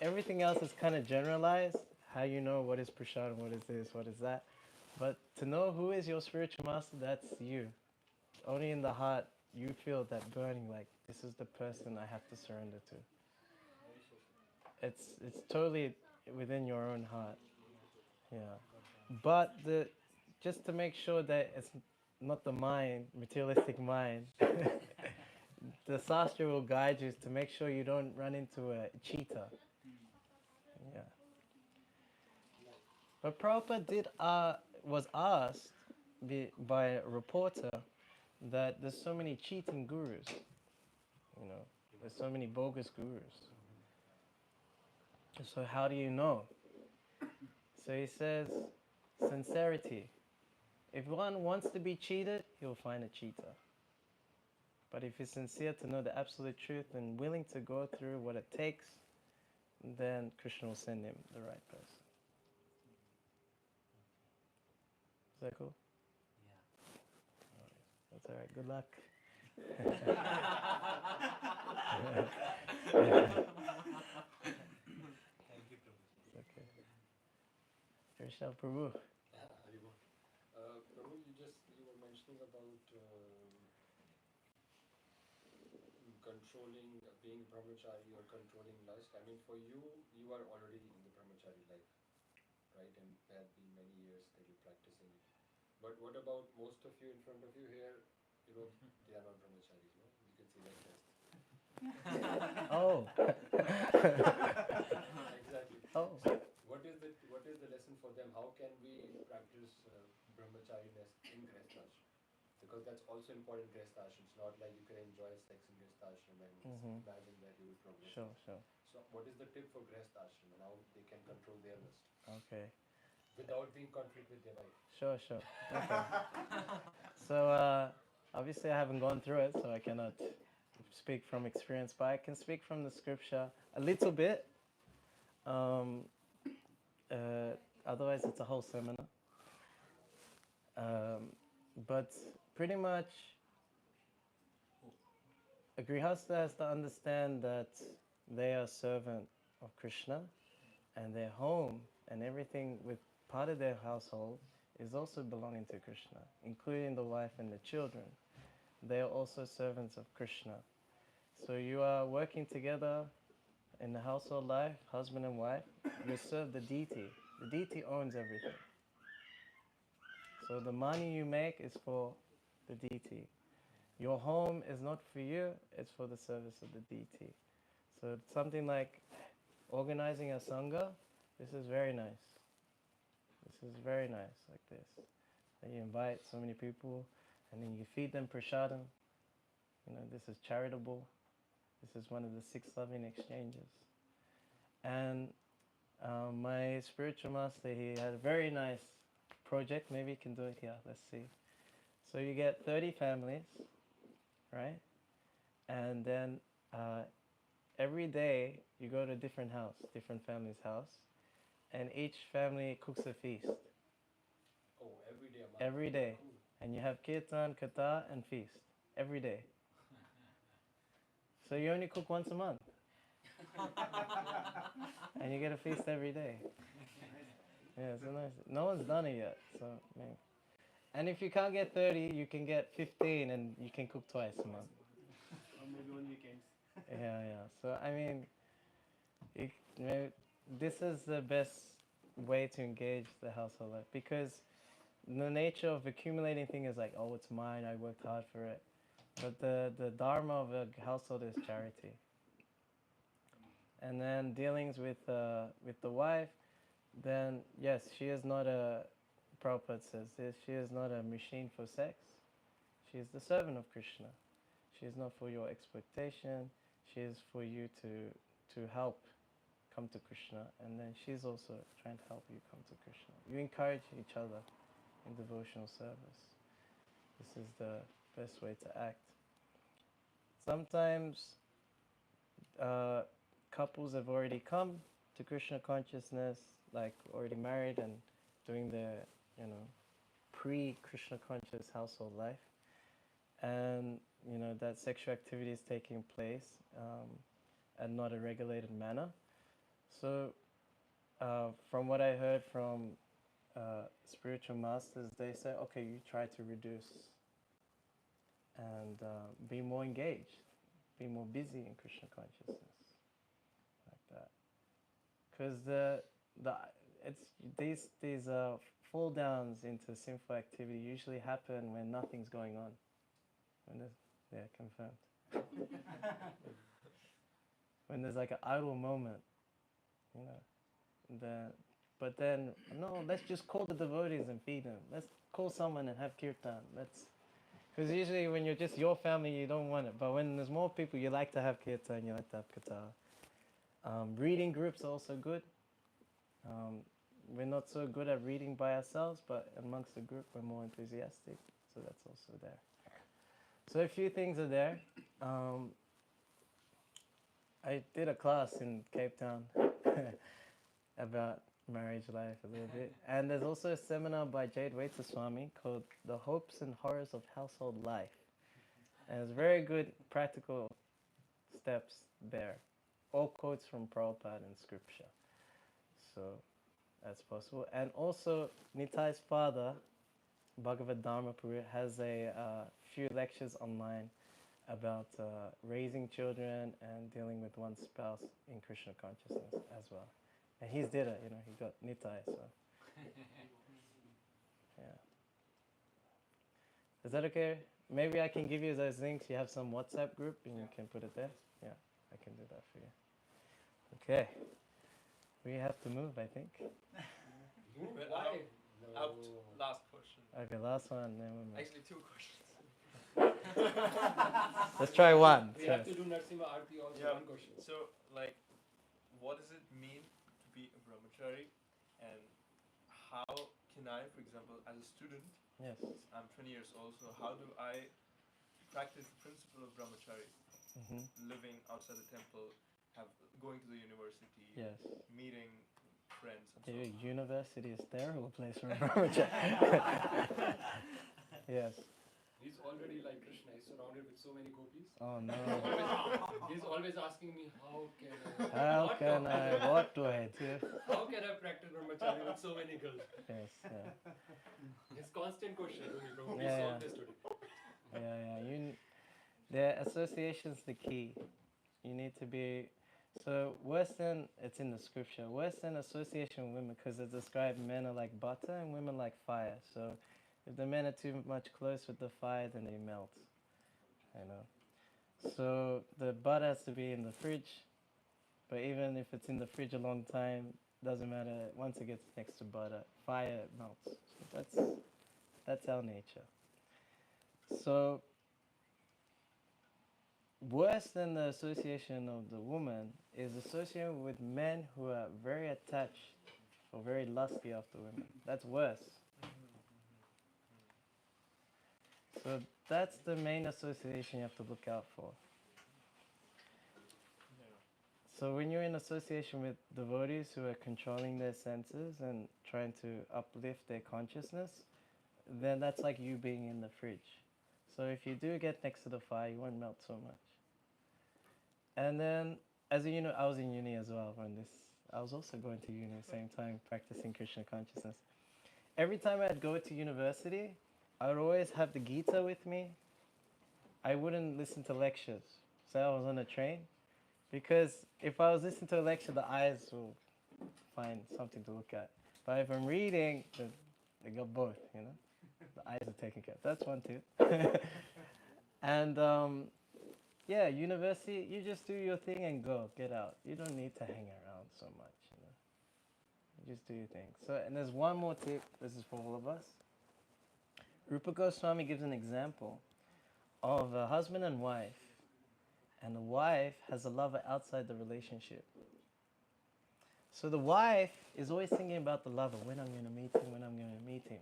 Speaker 3: everything else is kind of generalized. How you know what is prashadam, what is this, what is that. But to know who is your spiritual master, that's you. Only in the heart you feel that burning, like this is the person I have to surrender to. It's totally within your own heart. Yeah. But just to make sure that it's not the mind, materialistic mind, the sastra will guide you to make sure you don't run into a cheetah. Yeah. But Prabhupada was asked by a reporter that there's so many cheating gurus. You know, there's so many bogus gurus. So how do you know? So he says, sincerity. If one wants to be cheated, he'll find a cheater. But if he's sincere to know the absolute truth and willing to go through what it takes, then Krishna will send him the right person. Is that cool?
Speaker 6: Yeah.
Speaker 3: That's all right. Good luck.
Speaker 6: Thank you, Prabhu.
Speaker 3: Okay. Krishna Prabhu.
Speaker 2: Haribol. Prabhu, you were mentioning about controlling, being brahmachari or controlling lust. I mean, for you, you are already in the brahmachari life, right? And there have been many years that you're practicing it. But what about most of you in front of you here? You know, they are not brahmacharis, no? You can see that test.
Speaker 3: Oh.
Speaker 2: Exactly.
Speaker 3: Oh.
Speaker 2: So what is the lesson for them? How can we practice brahmachariness in Grihastashram? Because that's also important in Grihastashram. It's not like you can enjoy sex in Grihastashram and imagine that you will progress.
Speaker 3: Sure.
Speaker 2: So what is the tip for Grihastashram and how they can control their lust
Speaker 3: Okay.
Speaker 2: without being in conflict with their wife?
Speaker 3: Sure. Okay. So obviously I haven't gone through it, so I cannot speak from experience, but I can speak from the scripture a little bit. Otherwise it's a whole seminar. But pretty much a grihastha has to understand that they are a servant of Krishna, and their home and everything with part of their household is also belonging to Krishna, including the wife and the children. They are also servants of Krishna. So you are working together in the household life, husband and wife. You serve the deity. The deity owns everything. So the money you make is for the deity. Your home is not for you, it's for the service of the deity. So something like organizing a sangha, this is very nice. This is very nice, like this. And you invite so many people, and then you feed them prashadam. You know, this is charitable. This is one of the 6 loving exchanges. And my spiritual master, he had a very nice project. Maybe you can do it here. Let's see. So you get 30 families, right? And then every day you go to a different house, different family's house, and each family cooks a feast.
Speaker 2: Oh, every day.
Speaker 3: Every day.
Speaker 2: Cool.
Speaker 3: And you have Keerthan, Katha, and feast. Every day. So you only cook once a month. And you get a feast every day. Yeah, so nice. No one's done it yet, so maybe. And if you can't get 30, you can get 15, and you can cook twice a month.
Speaker 4: Or maybe on weekends.
Speaker 3: Yeah. So I mean, this is the best way to engage the household life, because the nature of accumulating things is like, oh, it's mine, I worked hard for it. But the dharma of a household is charity. And then dealings with the wife, then yes, she is not a, Prabhupada says this, she is not a machine for sex. She is the servant of Krishna. She is not for your exploitation. She is for you to help come to Krishna, and then she's also trying to help you come to Krishna. You encourage each other in devotional service. This is the best way to act. Sometimes couples have already come to Krishna consciousness, like already married and doing their, pre-Krishna conscious household life, and that sexual activity is taking place and not a regulated manner. So, from what I heard from spiritual masters, they say, okay, you try to reduce and be more engaged, be more busy in Krishna consciousness, like that. Because these fall downs into sinful activity usually happen when nothing's going on. When there's, confirmed. When there's like an idle moment, but then no, let's just call the devotees and feed them. Let's call someone and have kirtan. Because usually when you're just your family, you don't want it. But when there's more people, you like to have kirtan, you like to have katha. Reading groups are also good. We're not so good at reading by ourselves, but amongst the group, we're more enthusiastic. So that's also there. So a few things are there. I did a class in Cape Town about marriage life a little bit. And there's also a seminar by Jade Swami called The Hopes and Horrors of Household Life. And it's very good practical steps there. All quotes from Prabhupada and scripture. So that's possible. And also, Nitai's father, Bhagavad Dharma Puri, has a few lectures online about raising children and dealing with one's spouse in Krishna consciousness as well. And he's did it, he got Nitai, so. Yeah. Is that okay? Maybe I can give you those links. You have some WhatsApp group and you can put it there. Yeah, I can do that for you. Okay. We have to move, I think.
Speaker 1: Why? Out. Last question.
Speaker 3: Okay, last one. Then we'll move.
Speaker 1: Actually, two questions.
Speaker 3: Let's try one.
Speaker 2: We have to do Narsimha Arti also. One question.
Speaker 1: So, what does it mean to be a brahmachari, and how can I, for example, as a student,
Speaker 3: Yes.
Speaker 1: I'm 20 years old, so how do I practice the principle of brahmachari, living outside the temple, going to the university,
Speaker 3: Yes.
Speaker 1: meeting friends, and
Speaker 3: The
Speaker 1: so on?
Speaker 3: university is a terrible place for a brahmachari. Yes.
Speaker 2: He's already like Krishna. He's surrounded with so many gopis.
Speaker 3: Oh no.
Speaker 2: He's always asking me, how can
Speaker 3: What do I do?
Speaker 2: how can I practice brahmacharya with so many girls?
Speaker 3: Yes, yeah.
Speaker 2: His constant question to me, Prabhu. We
Speaker 3: Yeah,
Speaker 2: solve
Speaker 3: yeah.
Speaker 2: this today.
Speaker 3: Yeah. The association's the key. You need to be, so Western, it's in the scripture, Western association with women, because it describes men are like butter and women like fire. So if the men are too much close with the fire, then they melt. So the butter has to be in the fridge, but even if it's in the fridge a long time, doesn't matter. Once it gets next to butter, fire melts. So that's our nature. So worse than the association of the woman is association with men who are very attached or very lusty after women. That's worse. So that's the main association you have to look out for. So when you're in association with devotees who are controlling their senses and trying to uplift their consciousness, then that's like you being in the fridge. So if you do get next to the fire, you won't melt so much. And then, as you know, I was in uni as well I was also going to uni at the same time, practicing Krishna consciousness. Every time I'd go to university, I would always have the Gita with me. I wouldn't listen to lectures. So I was on a train. Because if I was listening to a lecture, the eyes will find something to look at. But if I'm reading, they got both, The eyes are taken care of. That's one too. And yeah, university, you just do your thing and go, get out. You don't need to hang around so much, you know. You just do your thing. So, and there's one more tip. This is for all of us. Rupa Goswami gives an example of a husband and wife, and the wife has a lover outside the relationship. So the wife is always thinking about the lover, when I'm going to meet him, when I'm going to meet him.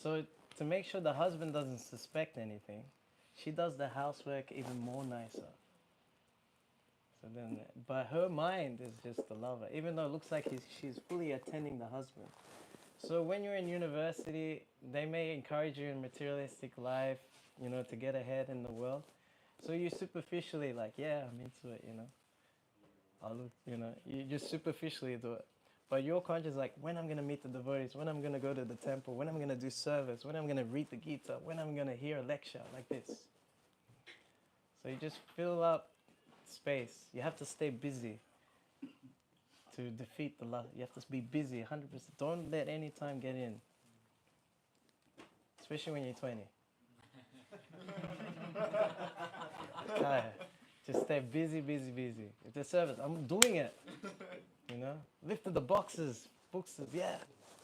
Speaker 3: So to make sure the husband doesn't suspect anything, she does the housework even more nicer. So then, but her mind is just the lover, even though it looks like she's fully attending the husband. So when you're in university, they may encourage you in materialistic life, you know, to get ahead in the world. So you superficially like, yeah, I'm into it, you know. I'll look, you know, you just superficially do it. But your conscience is like, when I'm going to meet the devotees, when I'm going to go to the temple, when I'm going to do service, when I'm going to read the Gita, when I'm going to hear a lecture like this. So you just fill up space. You have to stay busy to defeat the lust. You have to be busy 100%. Don't let any time get in. Especially when you're 20. Just stay busy, busy, busy. If there's service, I'm doing it. You know? Lifting the boxes, books, yeah.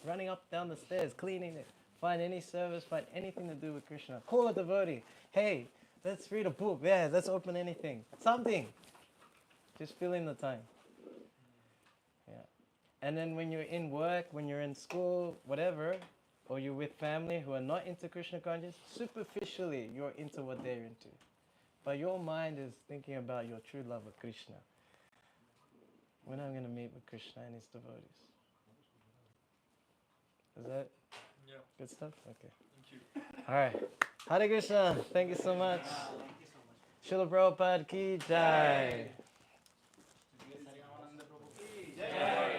Speaker 3: Running up, down the stairs, cleaning it. Find any service, find anything to do with Krishna. Call a devotee. Hey, let's read a book. Yeah, let's open anything. Something. Just fill in the time. Yeah. And then when you're in work, when you're in school, whatever, or you're with family who are not into Krishna consciousness, superficially you're into what they're into. But your mind is thinking about your true love of Krishna. When I'm going to meet with Krishna and his devotees. Is that good stuff? Okay.
Speaker 2: Thank you.
Speaker 3: All right. Hare Krishna. Thank you so much. Srila Prabhupada ki jai.
Speaker 4: Harinamananda Prabhu ki jai.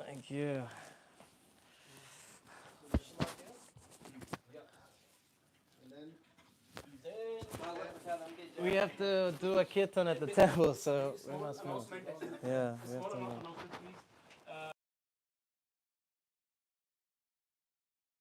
Speaker 3: Thank you. We have to do a Keerthan at the temple, so we must move. Yeah, we have to move.